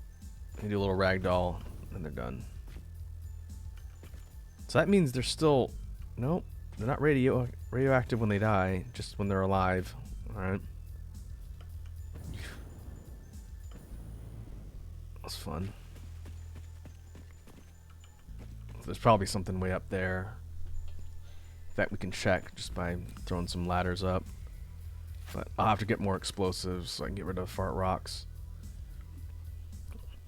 they do a little ragdoll, and they're done. So that means they're still... Nope, they're not radioactive when they die, just when they're alive. Alright. That's fun. There's probably something way up there that we can check just by throwing some ladders up. But I'll have to get more explosives so I can get rid of fart rocks.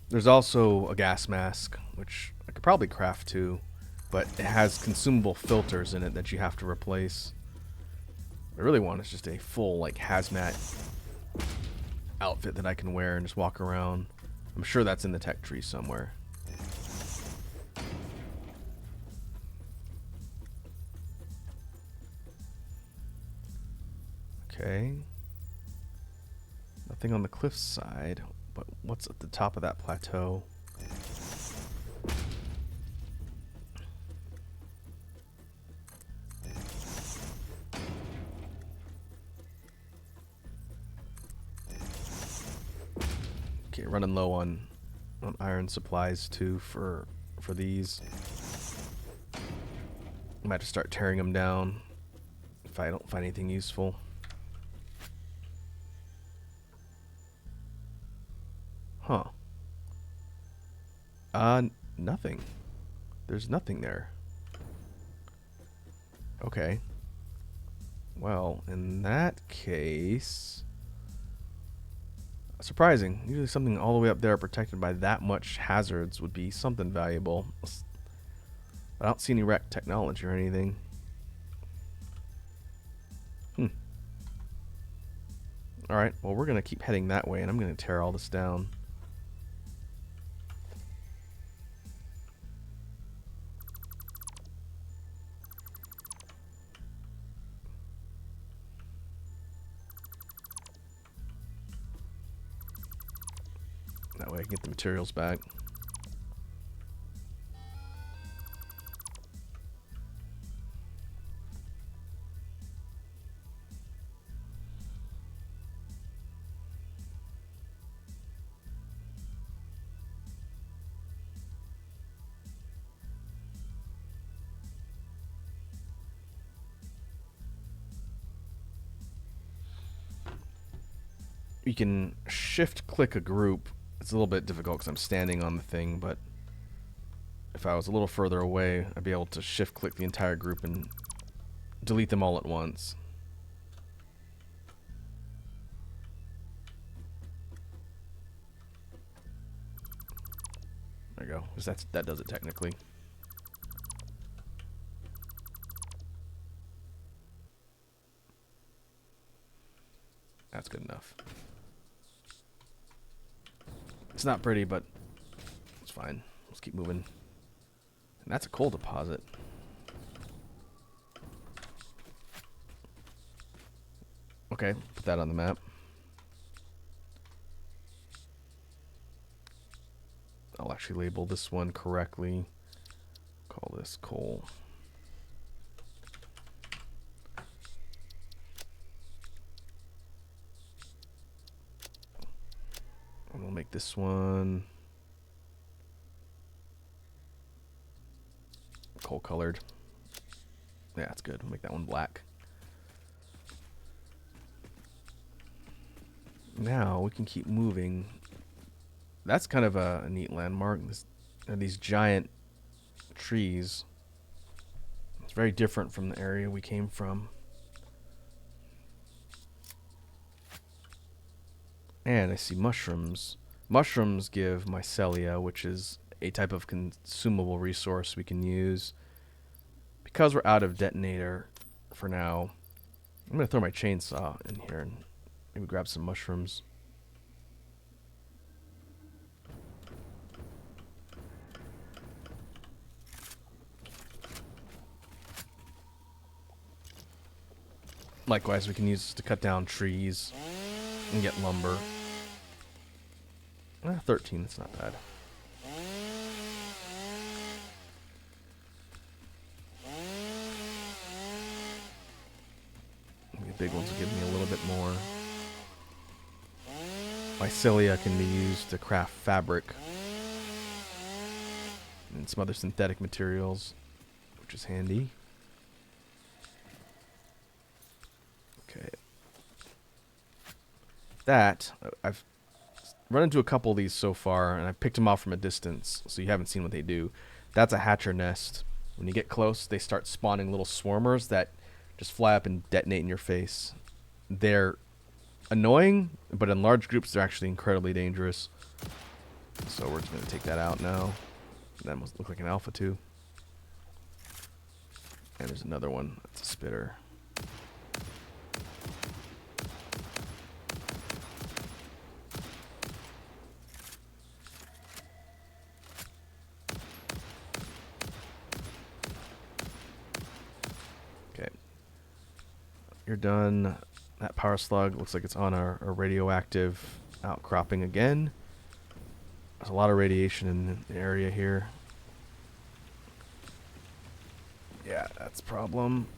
There's also a gas mask, which I could probably craft too, but it has consumable filters in it that you have to replace. What I really want is just a full like hazmat outfit that I can wear and just walk around. I'm sure that's in the tech tree somewhere. Okay. Nothing on the cliff side, but what's at the top of that plateau? Okay, running low on iron supplies too for these. I might have to start tearing them down if I don't find anything useful. Huh. Nothing. There's nothing there. Okay. Well, in that case... Surprising. Usually something all the way up there protected by that much hazards would be something valuable. I don't see any wrecked technology or anything. Alright, well we're going to keep heading that way and I'm going to tear all this down. That way I can get the materials back. you can shift click a group. It's a little bit difficult because I'm standing on the thing, but if I was a little further away, I'd be able to shift click the entire group and delete them all at once. There you go. 'Cause that does it technically. That's good enough. It's not pretty, but it's fine. Let's keep moving. And that's a coal deposit. Okay, put that on the map. I'll actually label this one correctly. Call this coal. And we'll make this one coal colored. Yeah, that's good. We'll make that one black. Now we can keep moving. That's kind of a neat landmark. These giant trees. It's very different from the area we came from. And I see mushrooms. Mushrooms give mycelia, which is a type of consumable resource we can use. Because we're out of detonator for now, I'm going to throw my chainsaw in here and maybe grab some mushrooms. Likewise, we can use this to cut down trees and get lumber. 13, that's not bad. The big ones will give me a little bit more. Mycelia can be used to craft fabric and some other synthetic materials, which is handy. Okay. I've run into a couple of these so far, and I've picked them off from a distance, so you haven't seen what they do. That's a hatcher nest. When you get close, they start spawning little swarmers that just fly up and detonate in your face. They're annoying, but in large groups, they're actually incredibly dangerous. So we're just going to take that out now. That must look like an alpha too. And there's another one. That's a spitter. Okay. You're done. That power slug looks like it's on a radioactive outcropping again. There's a lot of radiation in the area here. Yeah, that's a problem.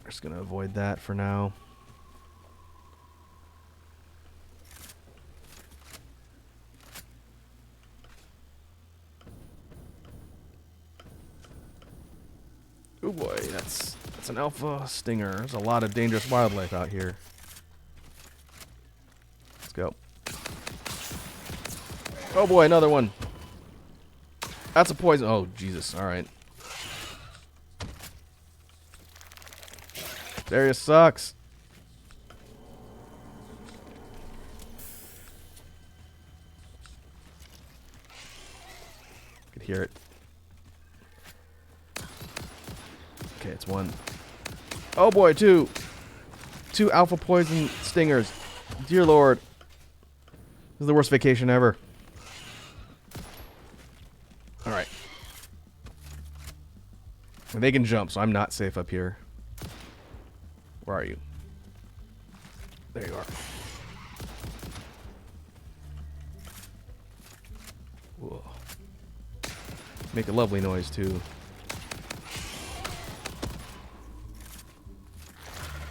We're just going to avoid that for now. Oh boy, that's an alpha stinger. There's a lot of dangerous wildlife out here. Let's go. Oh boy, another one. That's a poison. Oh, Jesus. All right. Darius sucks. Could hear it. Okay, it's one. Oh boy, two alpha poison stingers. Dear Lord. This is the worst vacation ever. Alright. And they can jump, so I'm not safe up here. Where are you? There you are. Whoa. Make a lovely noise, too.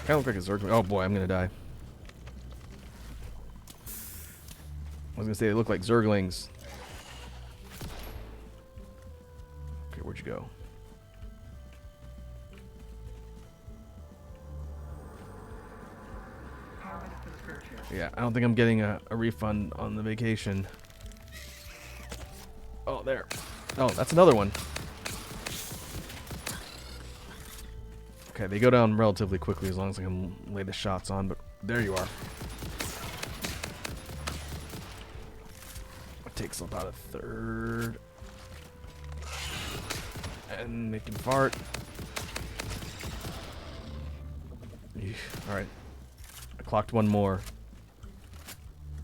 Kind of look like a Zergling. Oh boy, I'm gonna die. I was gonna say they look like Zerglings. Okay, where'd you go? Purchase. Yeah, I don't think I'm getting a refund on the vacation. Oh, there. Oh, that's another one. Okay, they go down relatively quickly as long as I can lay the shots on, but there you are. It takes about a third. And they can fart. Alright. I clocked one more.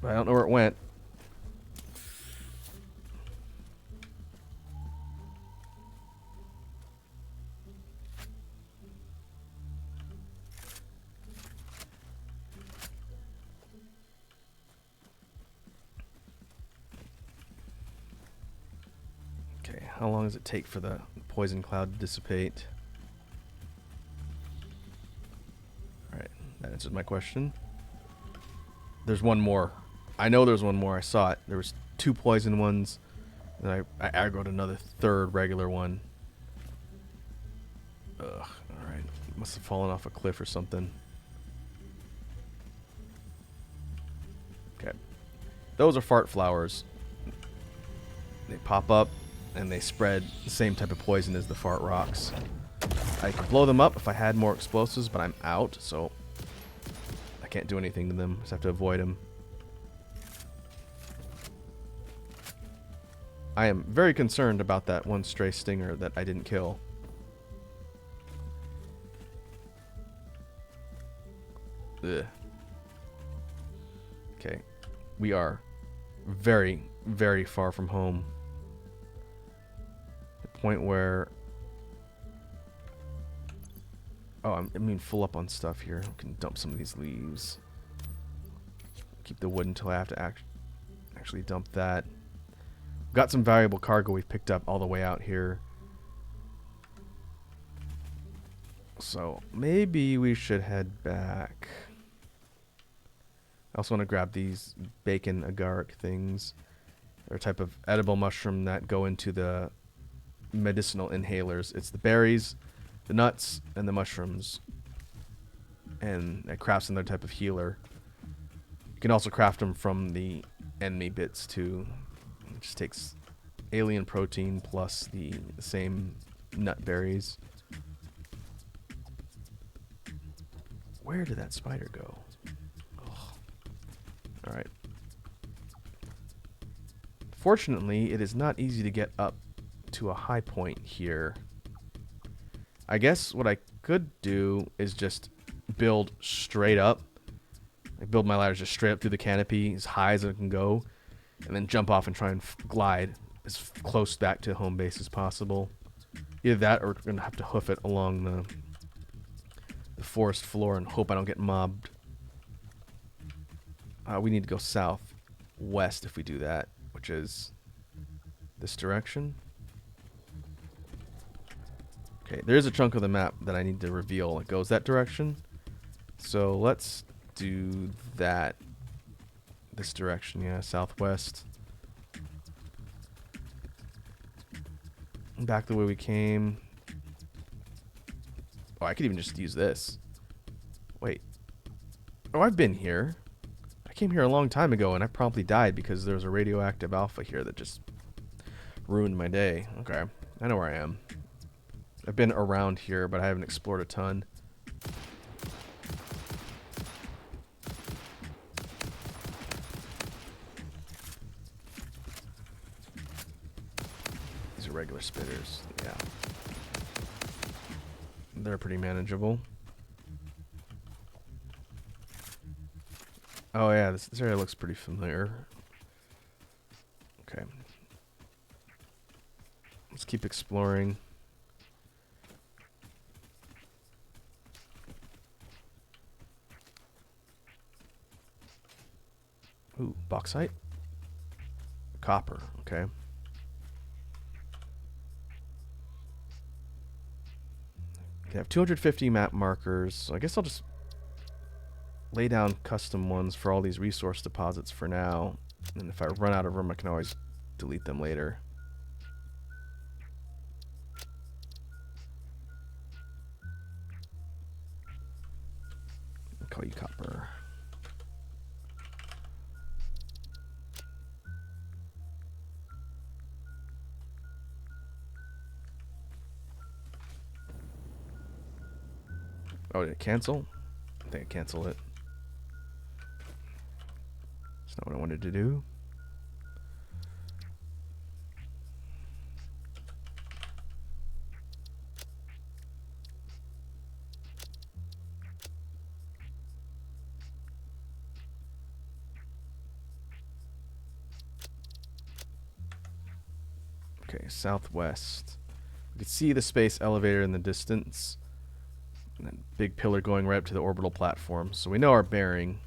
But I don't know where it went. Okay, how long does it take for the poison cloud to dissipate? Alright, that answers my question. There's one more. I know there's one more. I saw it. There was 2 poison ones. And I aggroed another 3rd regular one. Ugh, alright. Must have fallen off a cliff or something. Okay. Those are fart flowers. They pop up and they spread the same type of poison as the fart rocks. I could blow them up if I had more explosives, but I'm out, so I can't do anything to them. Just have to avoid them. I am very concerned about that one stray stinger that I didn't kill. Ugh. Okay. We are very, very far from home. The point where... Oh, I mean full up on stuff here. I can dump some of these leaves. Keep the wood until I have to actually dump that. Got some valuable cargo we've picked up all the way out here. So maybe we should head back. I also want to grab these bacon agaric things. They're a type of edible mushroom that go into the medicinal inhalers. It's the berries, the nuts, and the mushrooms. And it crafts another type of healer. You can also craft them from the enemy bits too. It just takes alien protein plus the same nut berries. Where did that spider go? Alright. Fortunately, it is not easy to get up to a high point here. I guess what I could do is just build straight up. I build my ladders just straight up through the canopy as high as it can go. And then jump off and try and glide as close back to home base as possible. Either that or we're going to have to hoof it along the forest floor and hope I don't get mobbed. We need to go southwest if we do that, which is this direction. Okay, there's a chunk of the map that I need to reveal that goes that direction. So let's do that. This direction, yeah, southwest. Back the way we came. Oh, I could even just use this. Wait. Oh, I've been here. I came here a long time ago and I promptly died because there was a radioactive alpha here that just ruined my day. Okay, I know where I am. I've been around here, but I haven't explored a ton. These are regular spitters, yeah. They're pretty manageable. Oh yeah, this area looks pretty familiar. Okay. Let's keep exploring. Ooh, bauxite? Copper, okay. Okay, I have 250 map markers, so I guess I'll just lay down custom ones for all these resource deposits for now. And if I run out of room, I can always delete them later. I'll call you copper. Oh, did it cancel? I think I canceled it. That's not what I wanted to do. Okay, southwest. You can see the space elevator in the distance. And then big pillar going right up to the orbital platform. So we know our bearing.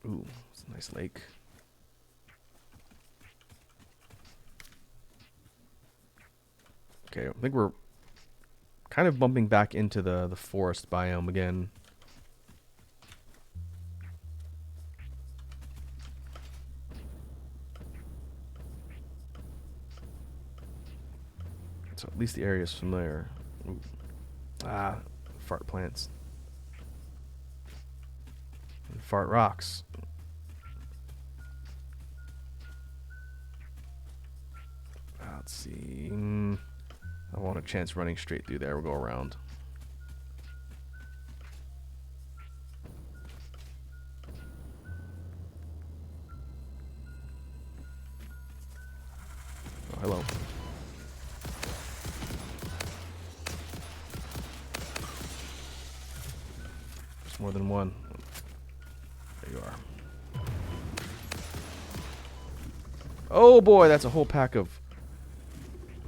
Ooh, it's a nice lake. Okay, I think we're kind of bumping back into the forest biome again. So at least the area is familiar. Ooh. Ah, fart plants. And fart rocks. Let's see. I want a chance running straight through there. We'll go around. Oh, hello. There's more than one. There you are. Oh boy, that's a whole pack of...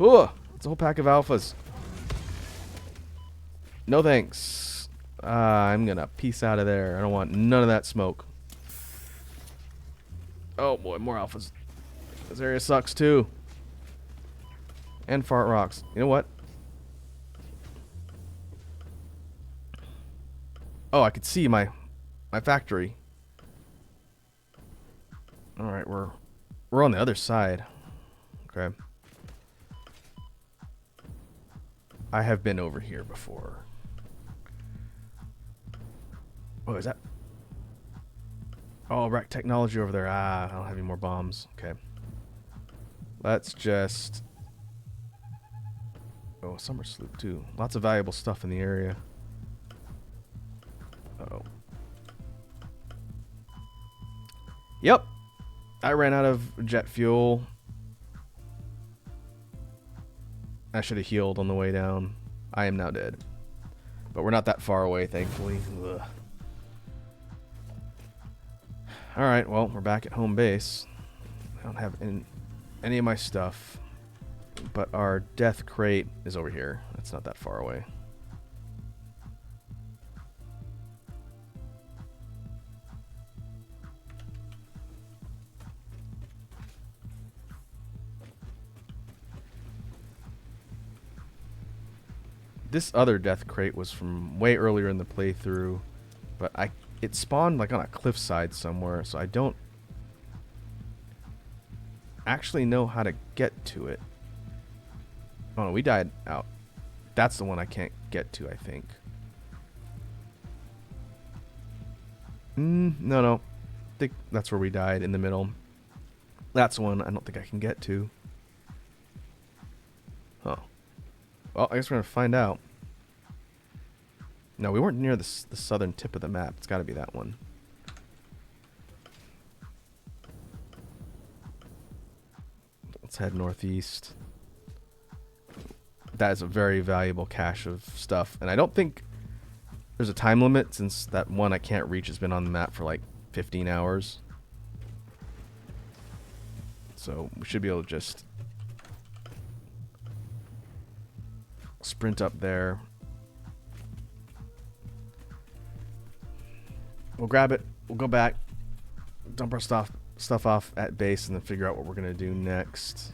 Ooh, it's a whole pack of alphas. No thanks. I'm gonna peace out of there. I don't want none of that smoke. Oh boy, more alphas. This area sucks too. And fart rocks. You know what? Oh, I could see my factory. All right, we're on the other side. Okay. I have been over here before. Oh, is that? Oh, right, technology over there. Ah, I don't have any more bombs. Okay. Let's just... Oh, summer sloop too. Lots of valuable stuff in the area. Uh-oh. Yep. I ran out of jet fuel. I should have healed on the way down. I am now dead. But we're not that far away, thankfully. Ugh. Alright, well, we're back at home base. I don't have any of my stuff. But our death crate is over here. It's not that far away. This other death crate was from way earlier in the playthrough, but it spawned like on a cliffside somewhere, so I don't actually know how to get to it. Oh no, we died out. That's the one I can't get to, I think. No. I think that's where we died, in the middle. That's one I don't think I can get to. Huh. Well, I guess we're going to find out. No, we weren't near the southern tip of the map. It's got to be that one. Let's head northeast. That is a very valuable cache of stuff. And I don't think there's a time limit, since that one I can't reach has been on the map for like 15 hours. So we should be able to just sprint up there. We'll grab it. We'll go back, dump our stuff off at base, and then figure out what we're going to do next.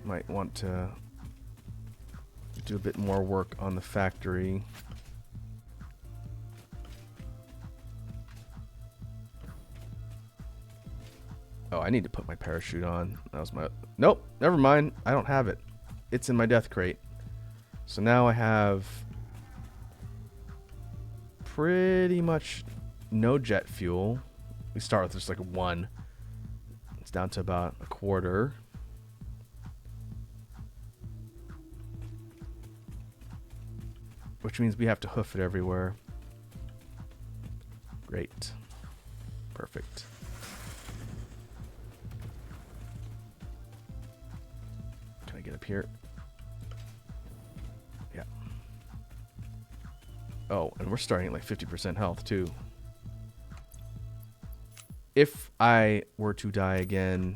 Might want to do a bit more work on the factory. Oh, I need to put my parachute on. That was my... Nope, never mind. I don't have it. It's in my death crate. So now I have pretty much no jet fuel. We start with just like 1. It's down to about a quarter. which means we have to hoof it everywhere. Great. Perfect. Can I get up here? Yeah. Oh, and we're starting at like 50% health too. If I were to die again,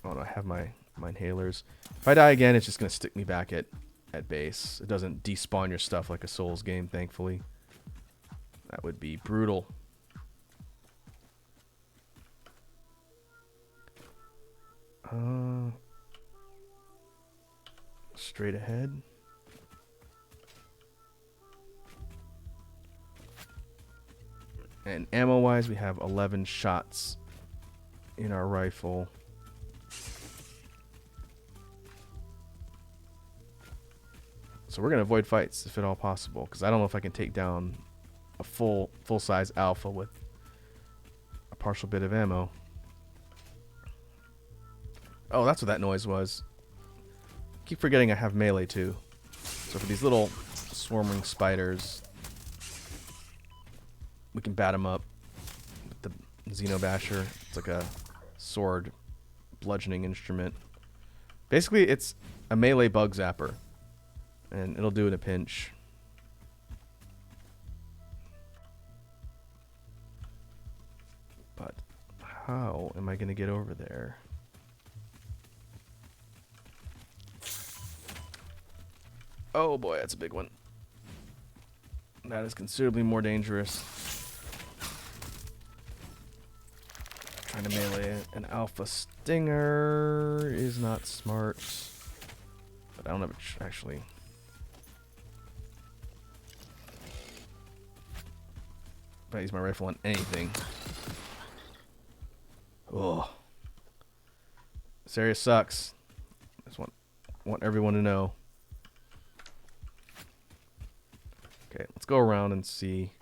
oh no, I have my inhalers. If I die again, it's just gonna stick me back at base. It doesn't despawn your stuff like a Souls game, thankfully. That would be brutal. Straight ahead. And ammo-wise, we have 11 shots in our rifle. So we're going to avoid fights if at all possible, because I don't know if I can take down a full-size alpha with a partial bit of ammo. Oh, that's what that noise was. Keep forgetting I have melee too. So for these little swarming spiders, we can bat them up with the Xenobasher. It's like a sword bludgeoning instrument. Basically, it's a melee bug zapper, and it'll do in a pinch. But how am I going to get over there? Oh boy, that's a big one. That is considerably more dangerous. Trying to melee an alpha stinger is not smart. But I don't have a actually. If I use my rifle on anything. Oh. This area sucks. I just want everyone to know. Okay, let's go around and see.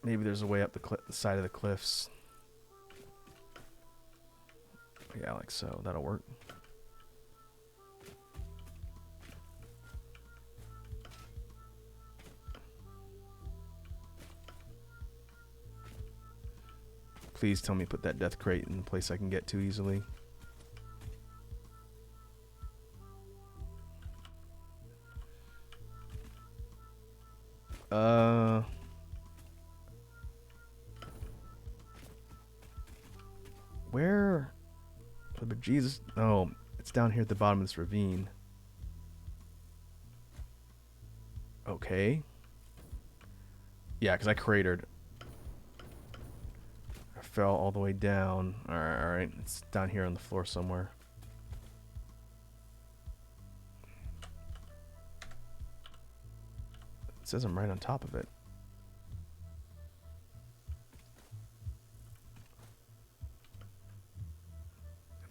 Maybe there's a way up the side of the cliffs. Yeah, like so. That'll work. Please tell me put that death crate in a place I can get to easily. Where? But Jesus. Oh, it's down here at the bottom of this ravine. Okay. Yeah, because I cratered. I fell all the way down. Alright. It's down here on the floor somewhere. It says I'm right on top of it.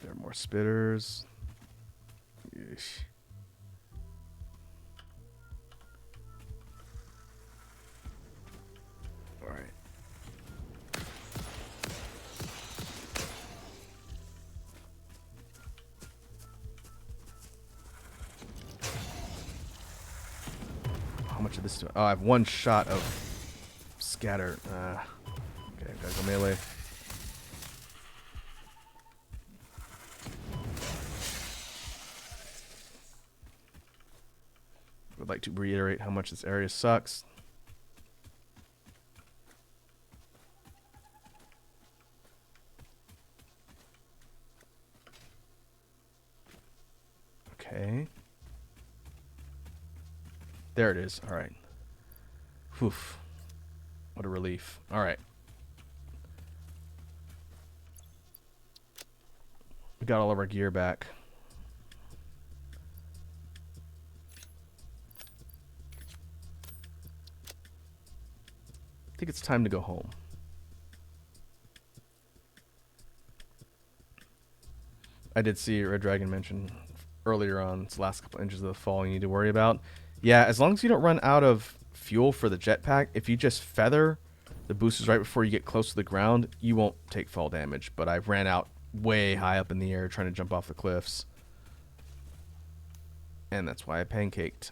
There are more spitters. Yeesh. Alright. How much of this do I... Oh, I have one shot of scatter. Okay, gotta go melee. Would like to reiterate how much this area sucks. Okay. There it is. All right. Whew. What a relief. All right. We got all of our gear back. I think it's time to go home. I did see Red Dragon mention earlier on its last couple inches of the fall you need to worry about. Yeah, as long as you don't run out of fuel for the jetpack, if you just feather the boosters right before you get close to the ground, you won't take fall damage. But I ran out way high up in the air trying to jump off the cliffs. And that's why I pancaked.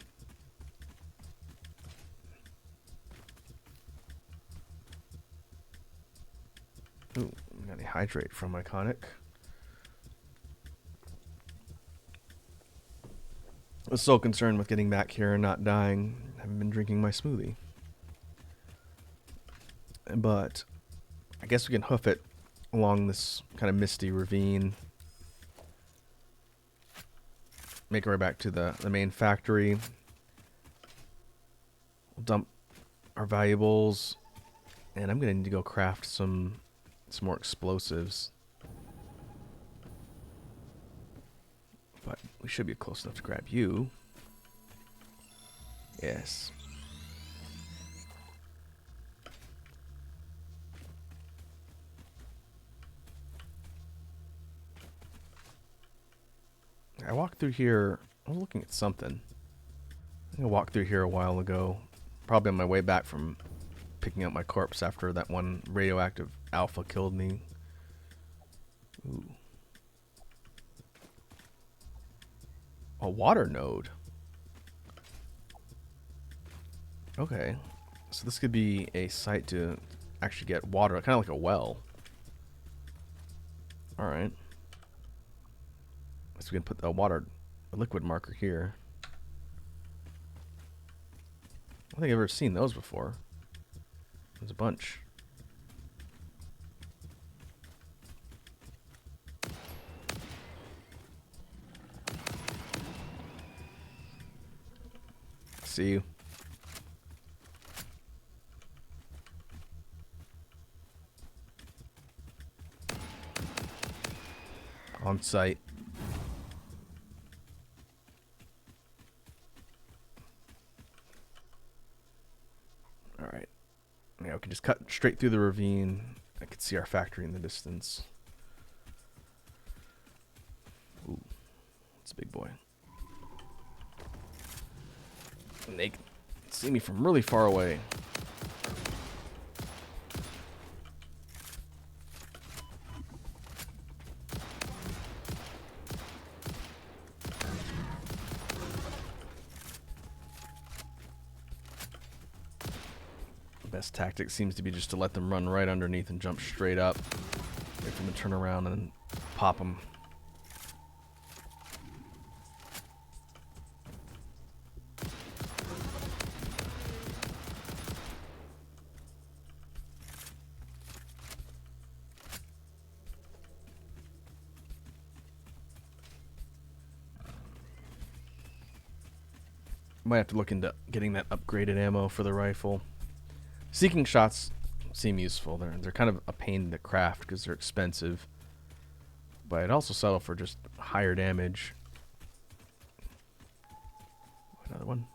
hydrate from Iconic. I was so concerned with getting back here and not dying. I haven't been drinking my smoothie. But I guess we can hoof it along this kind of misty ravine. Make our way back to the main factory. We'll dump our valuables. And I'm going to need to go craft some more explosives. But we should be close enough to grab you. Yes. I walked through here. I was looking at something. I walked through here a while ago. Probably on my way back from picking up my corpse after that one radioactive alpha killed me. Ooh. A water node. Okay. So this could be a site to actually get water, kind of like a well. Alright. So we can put a liquid marker here. I don't think I've ever seen those before. There's a bunch. See you. On site. Alright. Yeah, we can just cut straight through the ravine. I can see our factory in the distance. Ooh. It's a big boy. And they can see me from really far away. Best tactic seems to be just to let them run right underneath and jump straight up. Wait for them to turn around and then pop them. Might have to look into getting that upgraded ammo for the rifle. Seeking shots seem useful. They're kind of a pain to craft because they're expensive. But I'd also settle for just higher damage. Another one.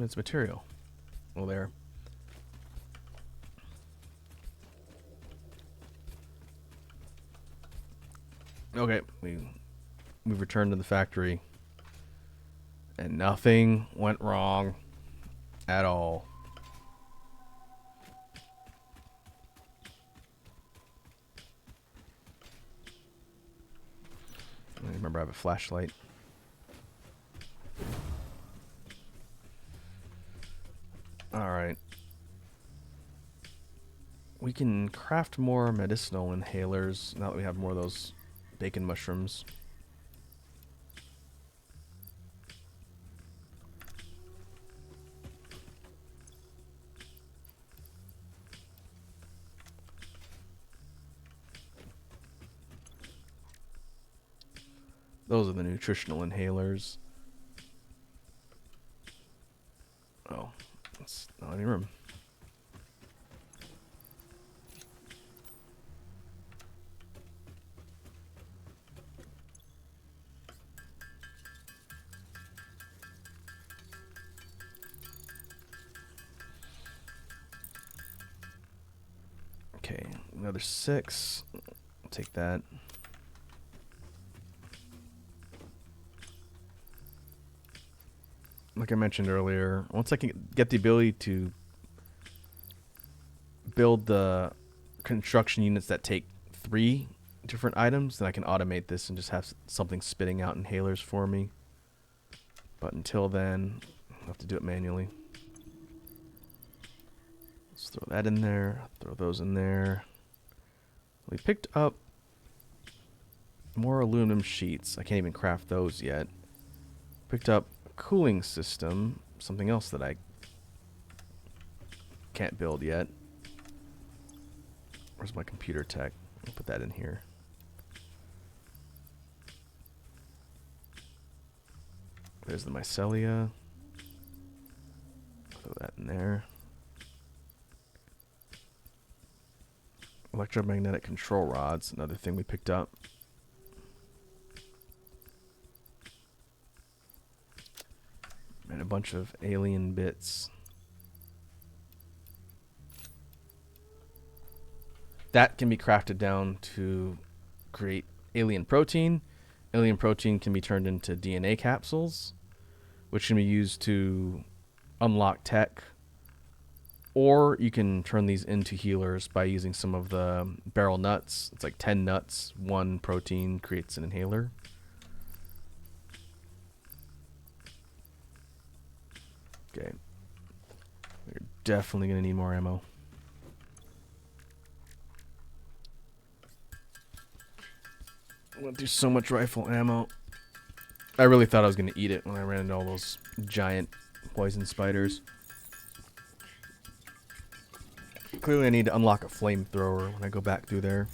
Its material. Well, there. Okay, we've returned to the factory, and nothing went wrong at all. I remember I have a flashlight. Alright. We can craft more medicinal inhalers now that we have more of those bacon mushrooms. Those are the nutritional inhalers. Oh, it's not any room. Okay, another 6. I'll take that. Like I mentioned earlier, once I can get the ability to build the construction units that take 3 different items, then I can automate this and just have something spitting out inhalers for me. But until then, I'll have to do it manually. Let's throw that in there. Throw those in there. We picked up more aluminum sheets. I can't even craft those yet. Picked up a cooling system. Something else that I can't build yet. Where's my computer tech? I'll put that in here. There's the mycelia. Throw that in there. Electromagnetic control rods, another thing we picked up. And a bunch of alien bits. That can be crafted down to create alien protein. Alien protein can be turned into DNA capsules, which can be used to unlock tech. Or you can turn these into healers by using some of the barrel nuts. It's like 10 nuts, 1 protein creates an inhaler. Okay. We're definitely going to need more ammo. I went through so much rifle ammo. I really thought I was going to eat it when I ran into all those giant poison spiders. Clearly I need to unlock a flamethrower when I go back through there.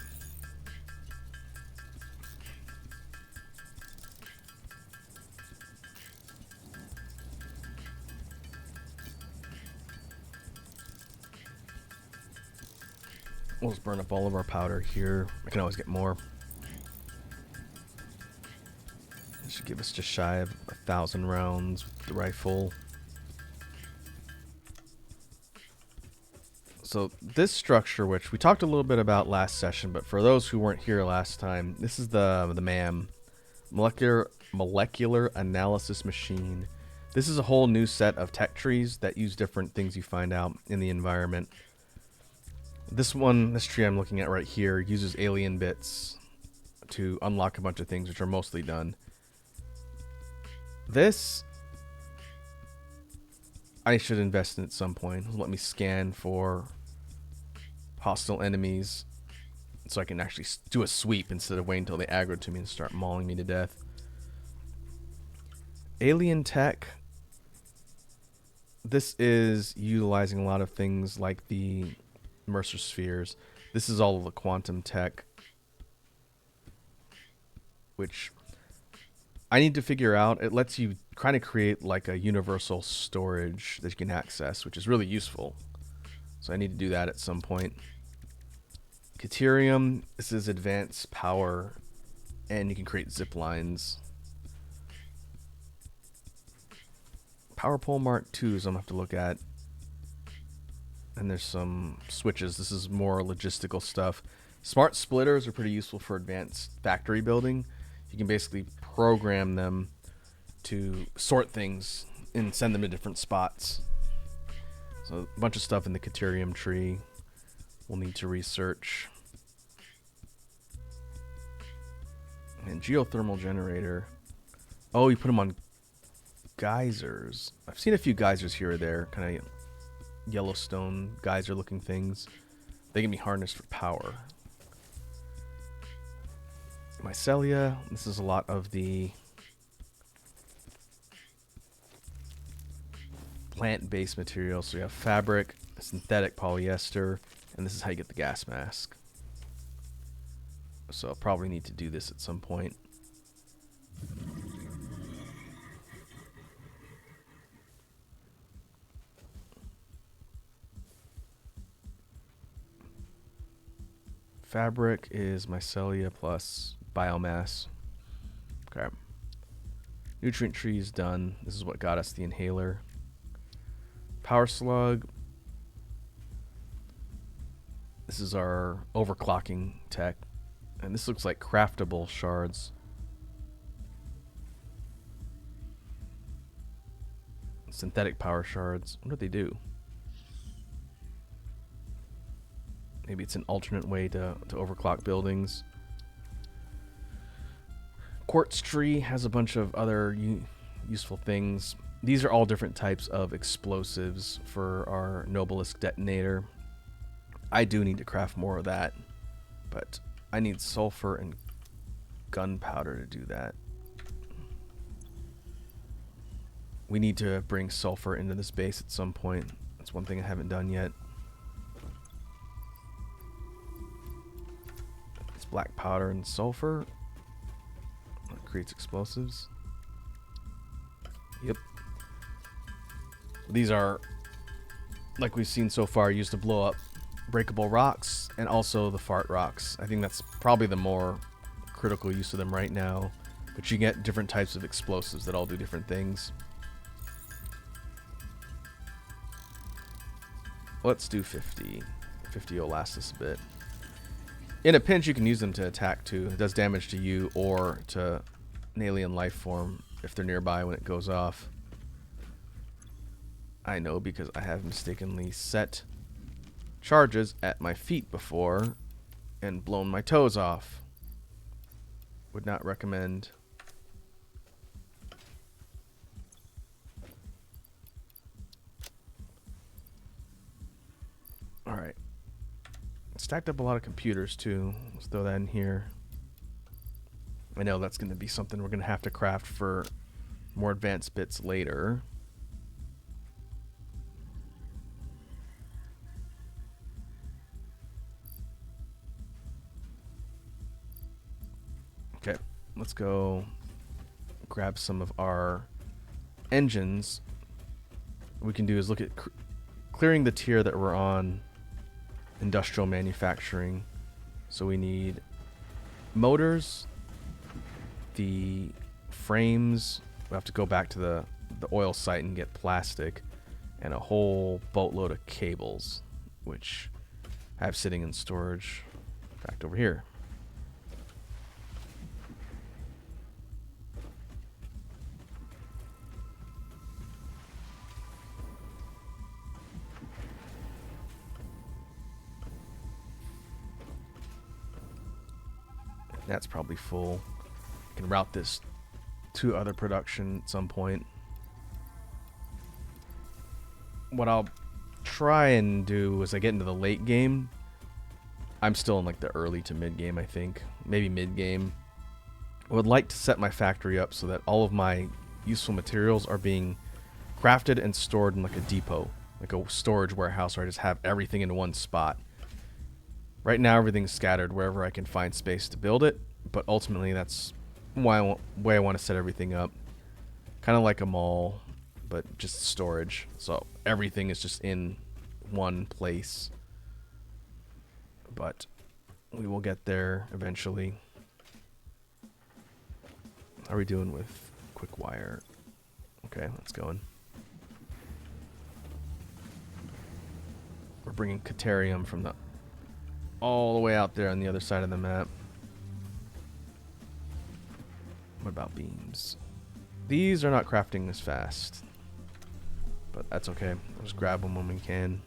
We'll just burn up all of our powder here. I can always get more. This should give us just shy of 1,000 rounds with the rifle. So this structure, which we talked a little bit about last session, but for those who weren't here last time, this is the MAM, molecular analysis machine. This is a whole new set of tech trees that use different things you find out in the environment. This tree I'm looking at right here uses alien bits to unlock a bunch of things, which are mostly done. This I should invest in at some point. Let me scan for hostile enemies so I can actually do a sweep instead of waiting until they aggro to me and start mauling me to death. Alien tech. This is utilizing a lot of things like the Mercer spheres. This is all of the quantum tech, which I need to figure out. It lets you kind of create like a universal storage that you can access, which is really useful. So I need to do that at some point. Deuterium, this is advanced power, and you can create zip lines. Power pole Mark IIs I'm going to have to look at. And there's some switches. This is more logistical stuff. Smart splitters are pretty useful for advanced factory building. You can basically program them to sort things and send them to different spots. So a bunch of stuff in the Deuterium tree we'll need to research. And geothermal generator. Oh, you put them on geysers. I've seen a few geysers here or there, kind of Yellowstone geyser looking things. They can be harnessed for power. Mycelia. This is a lot of the plant-based materials. So you have fabric, synthetic polyester, and this is how you get the gas mask. So I'll probably need to do this at some point. Fabric is mycelia plus biomass. Okay. Nutrient tree is done. This is what got us the inhaler. Power slug. This is our overclocking tech. And this looks like craftable shards. Synthetic power shards. What do they do? Maybe it's an alternate way to overclock buildings. Quartz tree has a bunch of other useful things. These are all different types of explosives for our Nobelisk detonator. I do need to craft more of that, but I need sulfur and gunpowder to do that. We need to bring sulfur into this base at some point. That's one thing I haven't done yet. It's black powder and sulfur. That creates explosives. Yep. These are, like we've seen so far, used to blow up breakable rocks and also the fart rocks. I think that's probably the more critical use of them right now. But you get different types of explosives that all do different things. Let's do 50. 50 will last us a bit. In a pinch, you can use them to attack too. It does damage to you or to an alien life form if they're nearby when it goes off. I know because I have mistakenly set charges at my feet before and blown my toes off. Would not recommend. Alright. Stacked up a lot of computers too. Let's throw that in here. I know that's going to be something we're going to have to craft for more advanced bits later. Okay, let's go grab some of our engines. What we can do is look at clearing the tier that we're on, industrial manufacturing. So we need motors, the frames. We have to go back to the oil site and get plastic, and a whole boatload of cables, which I have sitting in storage. In fact, over here. That's probably full. I can route this to other production at some point. What I'll try and do as I get into the late game, I'm still in like the early to mid game, I think. Maybe mid game. I would like to set my factory up so that all of my useful materials are being crafted and stored in like a depot, like a storage warehouse where I just have everything in one spot. Right now, everything's scattered wherever I can find space to build it, but ultimately that's way I want to set everything up. Kind of like a mall, but just storage. So everything is just in one place. But we will get there eventually. How are we doing with quick wire? Okay, that's going. We're bringing Caterium from all the way out there on the other side of the map. What about beams? These are not crafting as fast, but that's okay. I'll just grab them when we can.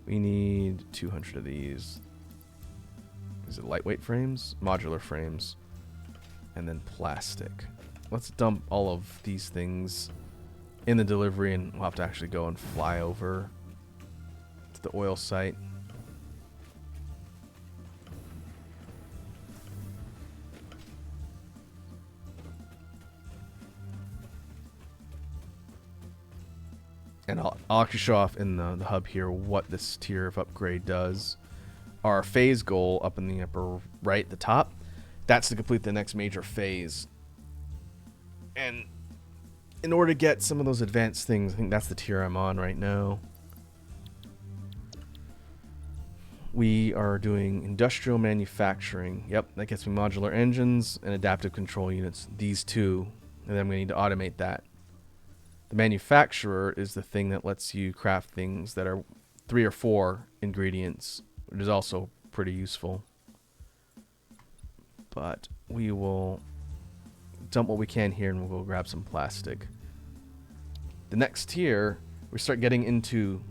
We need 200 of these. Is it lightweight frames? Modular frames. And then plastic. Let's dump all of these things in the delivery, and we'll have to actually go and fly over to the oil site. And I'll actually show off in the hub here what this tier of upgrade does. Our phase goal up in the upper right, the top, that's to complete the next major phase. And in order to get some of those advanced things, I think that's the tier I'm on right now. We are doing industrial manufacturing. Yep, that gets me modular engines and adaptive control units. These two, and then we need to automate that. The manufacturer is the thing that lets you craft things that are 3 or 4 ingredients, which is also pretty useful. But we will dump what we can here, and we'll go grab some plastic. The next tier, we start getting into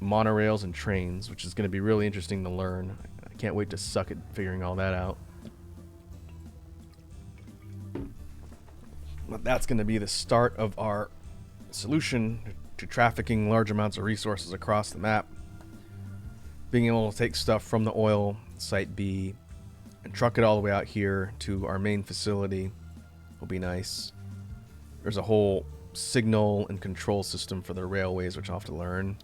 monorails and trains, which is going to be really interesting to learn. I can't wait to suck at figuring all that out. But that's going to be the start of our solution to trafficking large amounts of resources across the map. Being able to take stuff from the oil site B and truck it all the way out here to our main facility will be nice. There's a whole signal and control system for the railways, which I'll have to learn.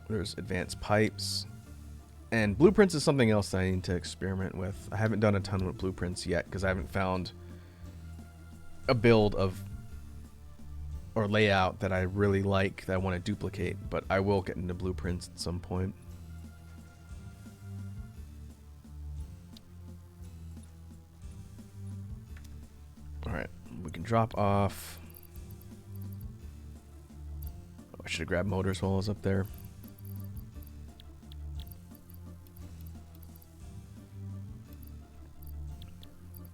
There's advanced pipes. And blueprints is something else that I need to experiment with. I haven't done a ton with blueprints yet because I haven't found a build of or layout that I really like that I want to duplicate, but I will get into blueprints at some point. Alright, we can drop off. Oh, I should have grabbed motors while I was up there.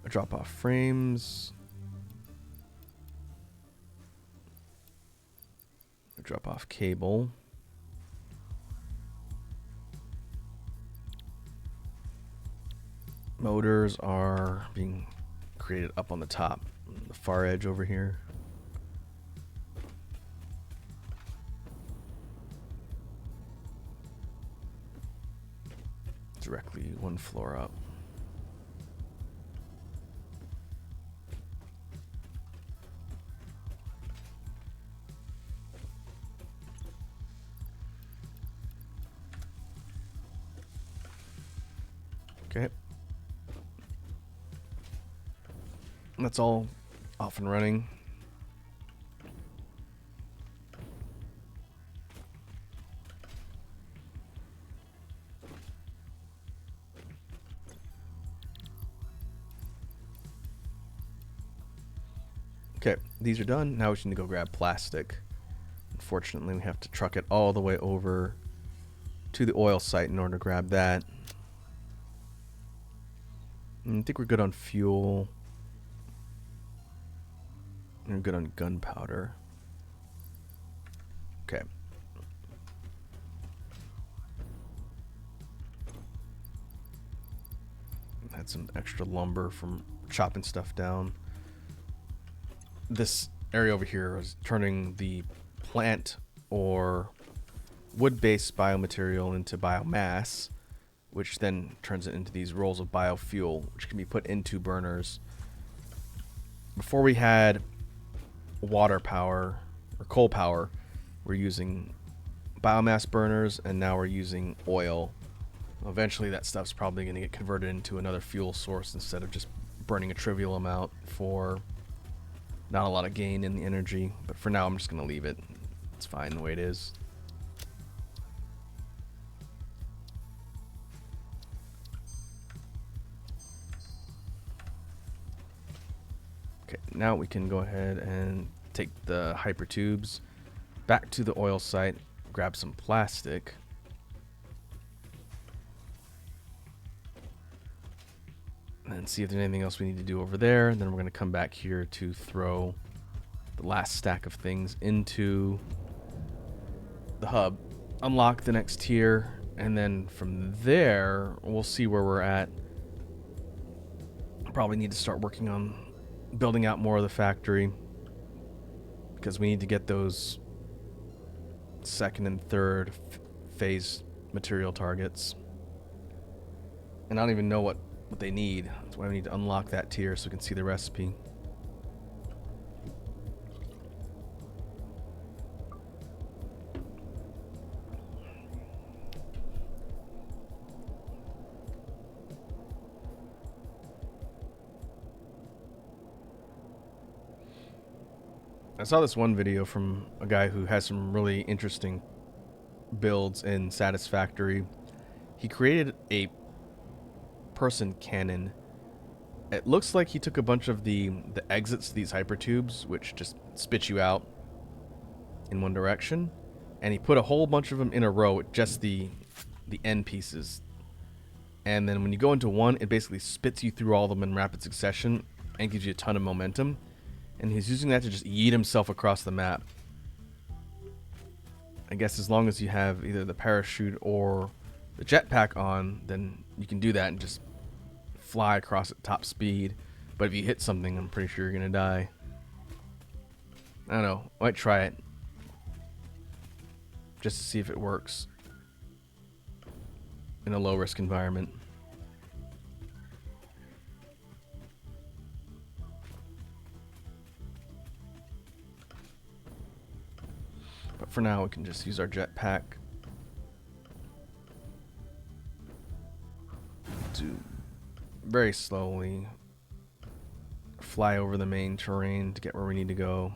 I drop off frames. I drop off cable. Motors are being created up on the top, the far edge over here. Directly one floor up. Okay. That's all off and running. Okay, these are done. Now we just need to go grab plastic. Unfortunately, we have to truck it all the way over to the oil site in order to grab that. I think we're good on fuel. We're good on gunpowder. Okay. Had some extra lumber from chopping stuff down. This area over here is turning the plant or wood-based biomaterial into biomass, which then turns it into these rolls of biofuel, which can be put into burners. Before we had water power or coal power, we're using biomass burners, and now we're using oil. Eventually that stuff's probably going to get converted into another fuel source instead of just burning a trivial amount for not a lot of gain in the energy. But for now I'm just going to leave it. It's fine the way it is. Okay, now we can go ahead and take the hyper tubes back to the oil site, grab some plastic. And see if there's anything else we need to do over there. And then we're going to come back here to throw the last stack of things into the hub, unlock the next tier, and then from there we'll see where we're at. Probably need to start working on building out more of the factory, because we need to get those second and third phase material targets. And I don't even know what they need. That's why we need to unlock that tier so we can see the recipe. I saw this one video from a guy who has some really interesting builds in Satisfactory. He created a person cannon. It looks like he took a bunch of the exits to these hypertubes, which just spit you out in one direction, and he put a whole bunch of them in a row with just the end pieces. And then when you go into one, it basically spits you through all of them in rapid succession, and gives you a ton of momentum. And he's using that to just yeet himself across the map. I guess as long as you have either the parachute or the jetpack on, then you can do that and just fly across at top speed. But if you hit something, I'm pretty sure you're going to die. I don't know. I might try it. Just to see if it works in a low-risk environment. But for now, we can just use our jetpack to very slowly fly over the main terrain to get where we need to go.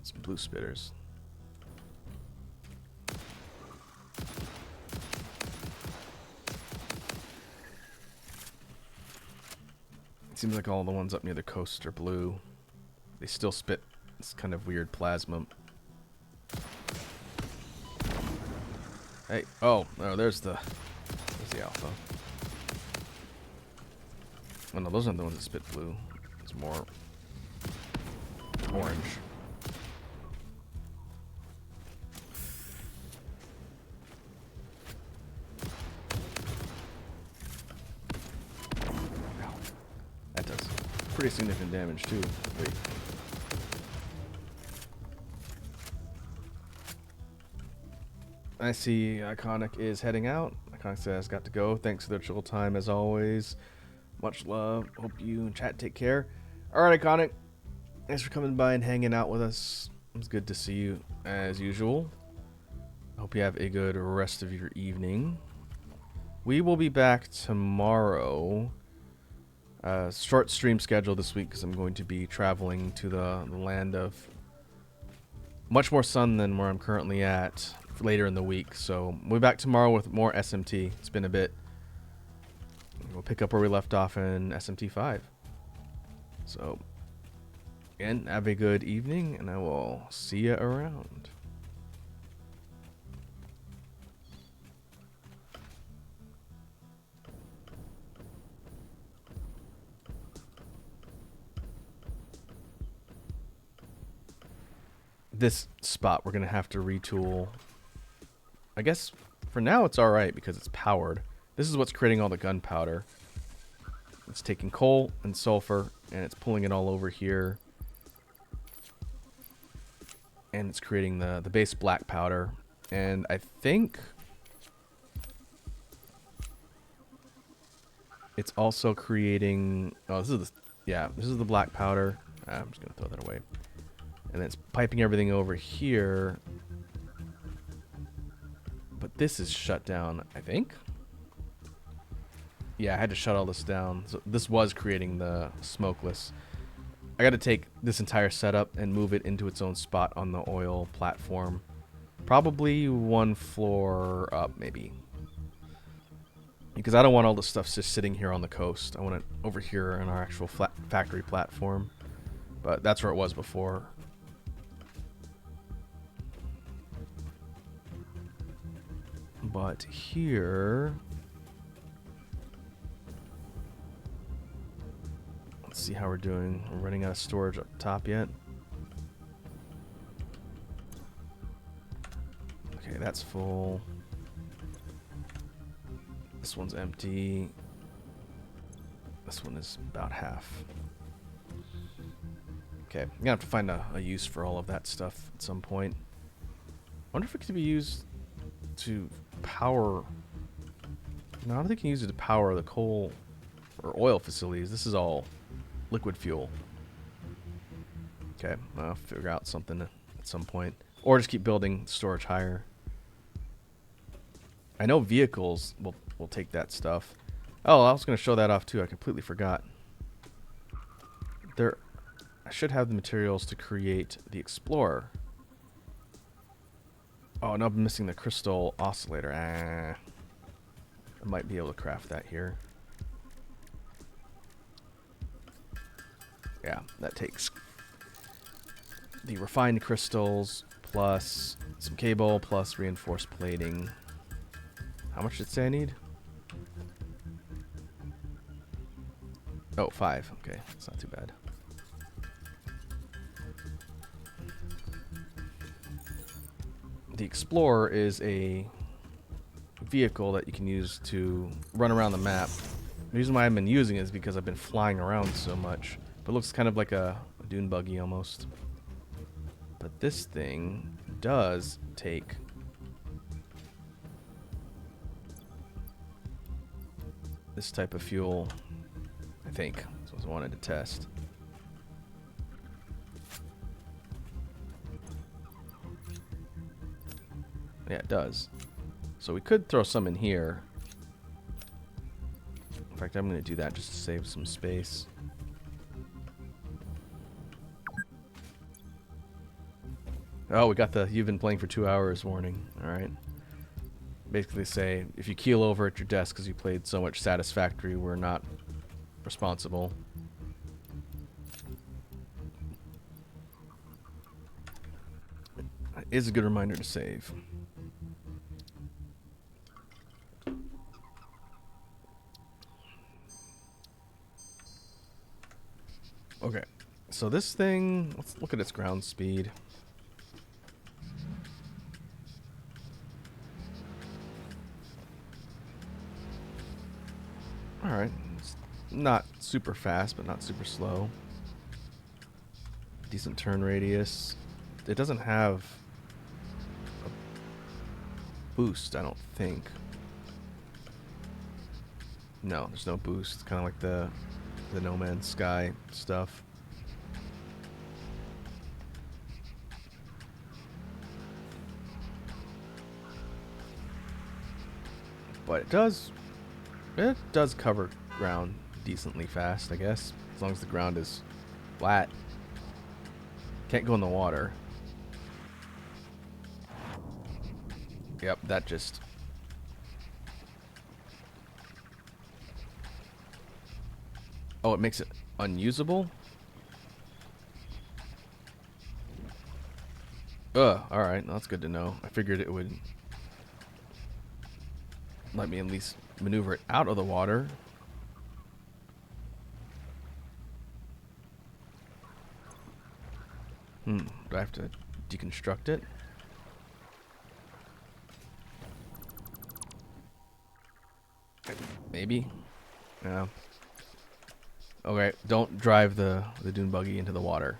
Some blue spitters. It seems like all the ones up near the coast are blue. They still spit this kind of weird plasma. Hey, oh, there's the alpha. Oh no, those aren't the ones that spit blue. It's more orange. Ow. That does pretty significant damage too. Wait. I see Iconic is heading out. Iconic says, got to go. Thanks for the chill time as always. Much love. Hope you and chat take care. Alright, Iconic. Thanks for coming by and hanging out with us. It's good to see you as usual. I hope you have a good rest of your evening. We will be back tomorrow. Short stream schedule this week because I'm going to be traveling to the land of much more sun than where I'm currently at later in the week. So we'll be back tomorrow with more SMT. It's been a bit. We'll pick up where we left off in SMT 5. So again, have a good evening, and I will see you around. This spot we're gonna have to retool. I guess for now it's alright because it's powered. This is what's creating all the gunpowder. It's taking coal and sulfur and it's pulling it all over here. And it's creating the base black powder. And I think it's also creating, oh, this is the black powder. I'm just gonna throw that away. And then it's piping everything over here. But this is shut down, I think. Yeah, I had to shut all this down. So this was creating the smokeless. I got to take this entire setup and move it into its own spot on the oil platform. Probably one floor up, maybe. Because I don't want all this stuff just sitting here on the coast. I want it over here on our actual factory platform. But that's where it was before. But here, let's see how we're doing. We're running out of storage up top yet. Okay, that's full. This one's empty. This one is about half. Okay, I'm gonna have to find a use for all of that stuff at some point. I wonder if it could be used to power. No, I don't think you can use it to power the coal or oil facilities. This is all liquid fuel. Okay, I'll figure out something at some point, or just keep building storage higher. I know vehicles will take that stuff. Oh, I was going to show that off too. I completely forgot. I should have the materials to create the Explorer. Oh, no, I'm missing the crystal oscillator. I might be able to craft that here. Yeah, that takes the refined crystals plus some cable plus reinforced plating. How much did it say I need? Oh, 5. Okay, it's not too bad. The Explorer is a vehicle that you can use to run around the map. The reason why I've been using it is because I've been flying around so much. But it looks kind of like a dune buggy almost. But this thing does take this type of fuel, I think. That's what I wanted to test. Yeah, it does. So we could throw some in here. In fact, I'm going to do that just to save some space. Oh, we got the "you've been playing for 2 hours" warning. Alright. Basically say, if you keel over at your desk because you played so much Satisfactory, we're not responsible. It is a good reminder to save. Okay, so this thing, let's look at its ground speed. Alright, it's not super fast, but not super slow. Decent turn radius. It doesn't have a boost, I don't think. No, there's no boost. It's kind of like the No Man's Sky stuff. But it does cover ground decently fast, I guess, as long as the ground is flat. Can't go in the water. Yep, that just... Oh, it makes it unusable? Alright, that's good to know. I figured it would let me at least maneuver it out of the water. Do I have to deconstruct it? Maybe? Yeah. Okay, don't drive the dune buggy into the water.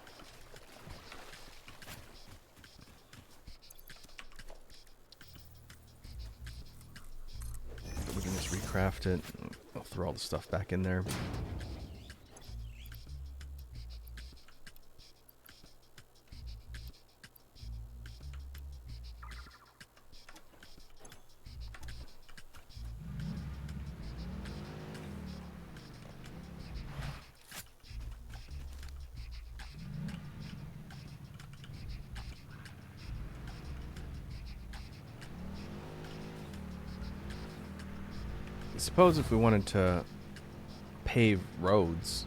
We can just recraft it. I'll throw all the stuff back in there. I suppose if we wanted to pave roads,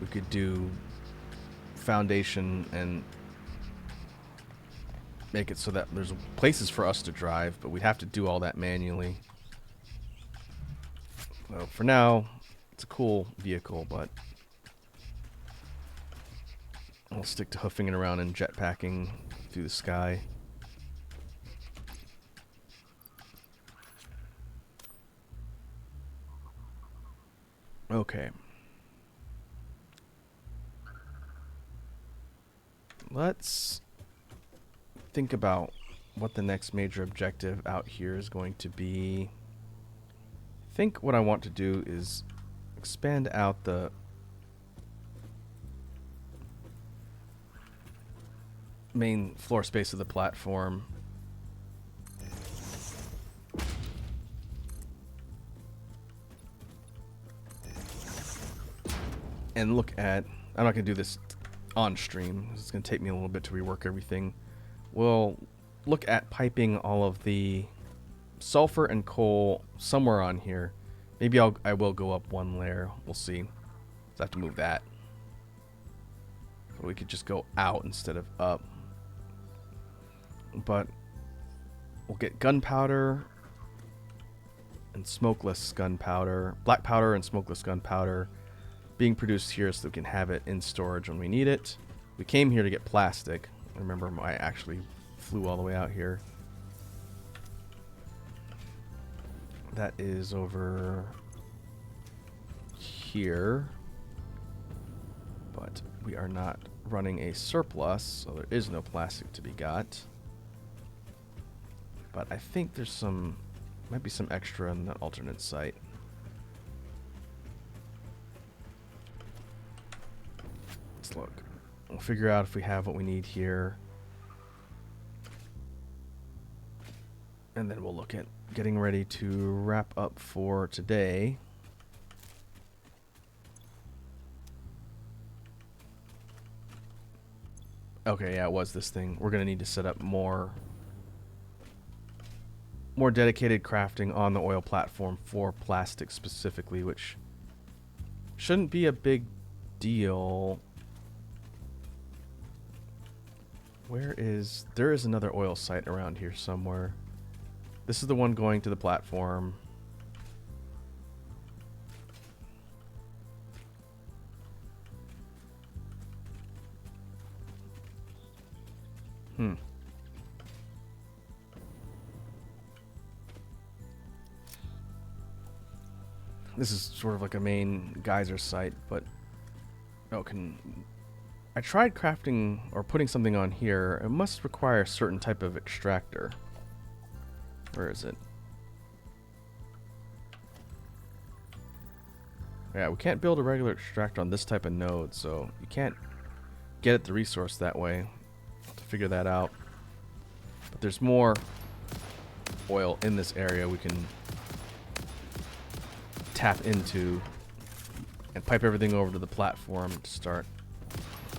we could do foundation and make it so that there's places for us to drive, but we'd have to do all that manually. Well, for now, it's a cool vehicle, but I'll stick to hoofing it around and jetpacking through the sky. Okay. Let's think about what the next major objective out here is going to be. I think what I want to do is expand out the main floor space of the platform. And look at, I'm not going to do this on stream. It's going to take me a little bit to rework everything. We'll look at piping all of the sulfur and coal somewhere on here. Maybe I will go up one layer. We'll see. So I have to move that. So we could just go out instead of up. But we'll get gunpowder and smokeless gunpowder, black powder and smokeless gunpowder being produced here so we can have it in storage when we need it. We came here to get plastic. Remember, I actually flew all the way out here. That is over here. But we are not running a surplus, so there is no plastic to be got. But I think there's some, might be some extra in the alternate site. Let's look. We'll figure out if we have what we need here. And then we'll look at getting ready to wrap up for today. Okay, yeah, it was this thing. We're going to need to set up more dedicated crafting on the oil platform for plastic specifically, which shouldn't be a big deal. There is another oil site around here somewhere. This is the one going to the platform. This is sort of like a main geyser site, but I tried crafting or putting something on here. It must require a certain type of extractor. Where is it? Yeah, we can't build a regular extractor on this type of node, so you can't get at the resource that way. I'll have to figure that out. But there's more oil in this area we can tap into and pipe everything over to the platform to start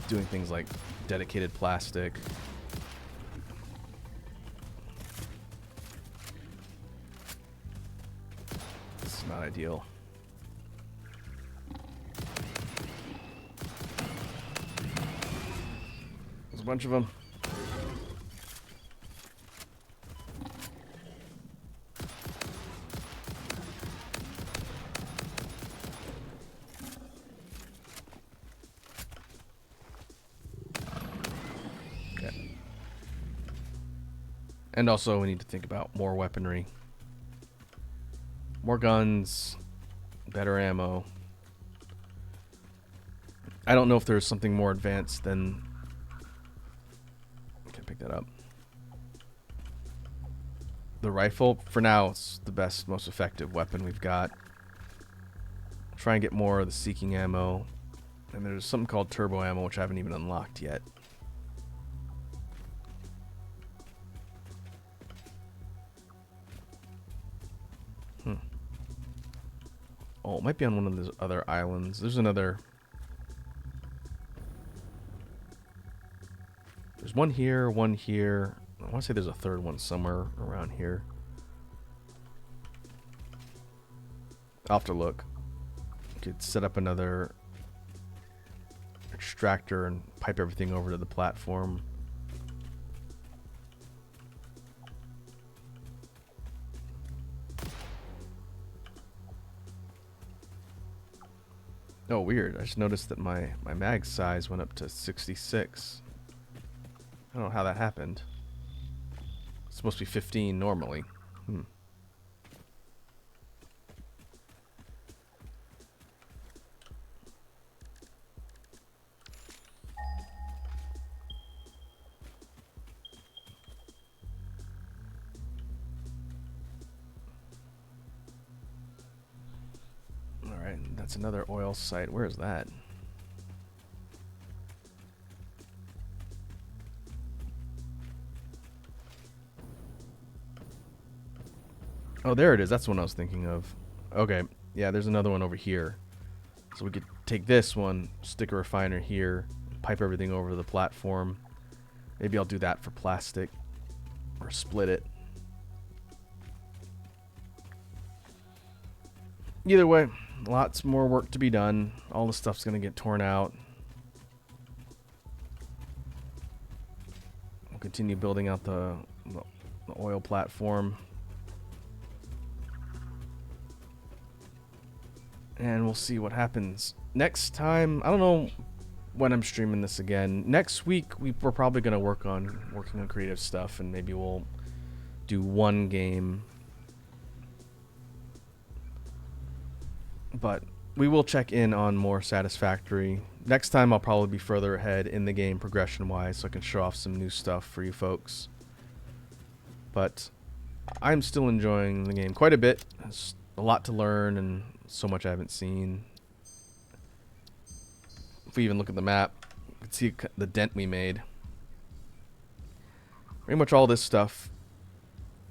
doing things like dedicated plastic. This is not ideal. There's a bunch of them. And also we need to think about more weaponry. More guns, better ammo. I don't know if there's something more advanced than... I can't pick that up. The rifle, for now, it's the best, most effective weapon we've got. Try and get more of the seeking ammo. And there's something called turbo ammo, which I haven't even unlocked yet. Oh, it might be on one of those other islands. There's another... There's one here, one here. I want to say there's a third one somewhere around here. I'll have to look. Could set up another extractor and pipe everything over to the platform. Oh, weird. I just noticed that my mag size went up to 66. I don't know how that happened. It's supposed to be 15 normally. Alright, that's another oil site. Where is that? Oh, there it is. That's the one I was thinking of. Okay, yeah, there's another one over here. So we could take this one, stick a refiner here, pipe everything over to the platform. Maybe I'll do that for plastic. Or split it. Either way, lots more work to be done. All the stuff's going to get torn out. We'll continue building out the oil platform. and we'll see what happens next time. I don't know when I'm streaming this again. Next week we're probably gonna working on creative stuff, and maybe we'll do one game. But we will check in on more Satisfactory. Next time I'll probably be further ahead in the game progression-wise, so I can show off some new stuff for you folks. But I'm still enjoying the game quite a bit. There's a lot to learn and so much I haven't seen. If we even look at the map, you can see the dent we made. Pretty much all this stuff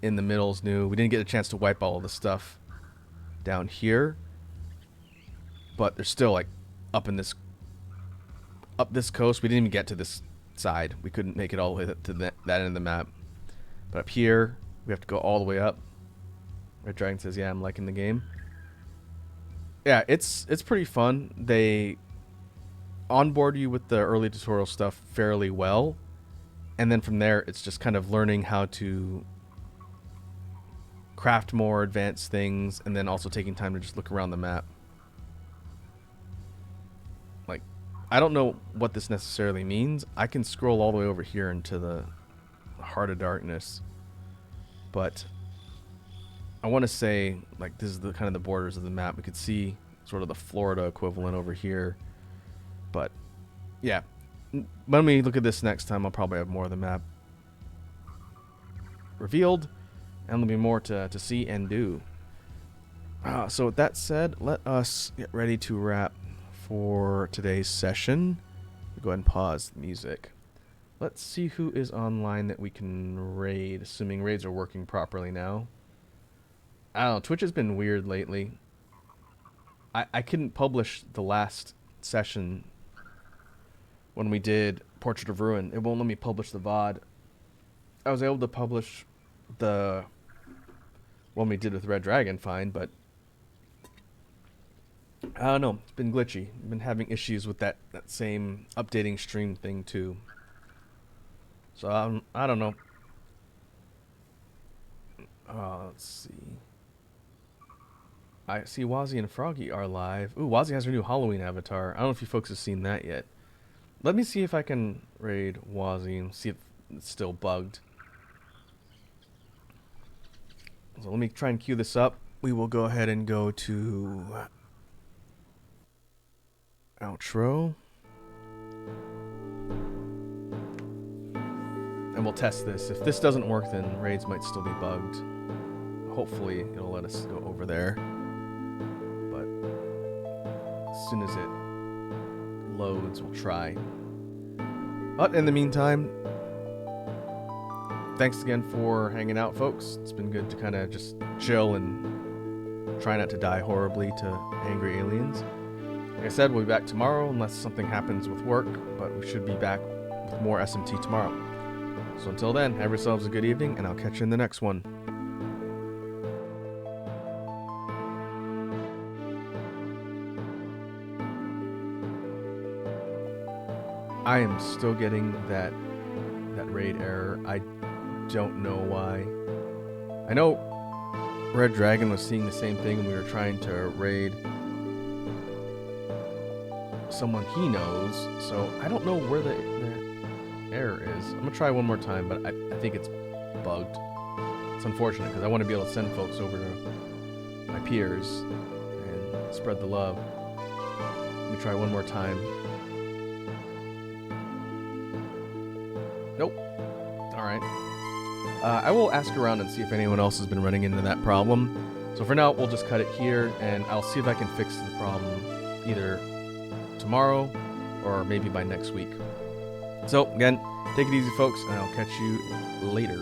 in the middle is new. We didn't get a chance to wipe all of the stuff down here, but there's still like up this coast. We didn't even get to this side. We couldn't make it all the way to that end of the map. But up here, we have to go all the way up. Red Dragon says, "Yeah, I'm liking the game." Yeah, it's pretty fun. They onboard you with the early tutorial stuff fairly well, and then from there, it's just kind of learning how to craft more advanced things, and then also taking time to just look around the map. Like, I don't know what this necessarily means. I can scroll all the way over here into the Heart of Darkness, but I want to say like this is the kind of the borders of the map. We could see sort of the Florida equivalent over here, but yeah, when we look at this next time, I'll probably have more of the map revealed, and there'll be more to see and do. So with that said, let us get ready to wrap for today's session. Go ahead and pause the music. Let's see who is online that we can raid, assuming raids are working properly now. I don't know, Twitch has been weird lately. I couldn't publish the last session when we did Portrait of Ruin. It won't let me publish the VOD. I was able to publish the one we did with Red Dragon fine, but I don't know, it's been glitchy. I've been having issues with that same updating stream thing too. So I don't know. Let's see. I see Wazzy and Froggy are live. Ooh, Wazzy has her new Halloween avatar. I don't know if you folks have seen that yet. Let me see if I can raid Wazzy and see if it's still bugged. So let me try and queue this up. We will go ahead and go to outro. And we'll test this. If this doesn't work, then raids might still be bugged. Hopefully it'll let us go over there. But as soon as it loads, we'll try. But in the meantime, thanks again for hanging out, folks. It's been good to kind of just chill and try not to die horribly to angry aliens. Like I said, we'll be back tomorrow unless something happens with work, but we should be back with more SMT tomorrow. So until then, have yourselves a good evening, and I'll catch you in the next one. I am still getting that raid error. I don't know why. I know Red Dragon was seeing the same thing when we were trying to raid someone he knows, so I don't know where the error is. I'm gonna try one more time, but I think it's bugged. It's unfortunate because I want to be able to send folks over to my peers and spread the love. Let me try one more time. Nope. Alright. I will ask around and see if anyone else has been running into that problem. So for now, we'll just cut it here, and I'll see if I can fix the problem either tomorrow or maybe by next week. So again, take it easy, folks, and I'll catch you later.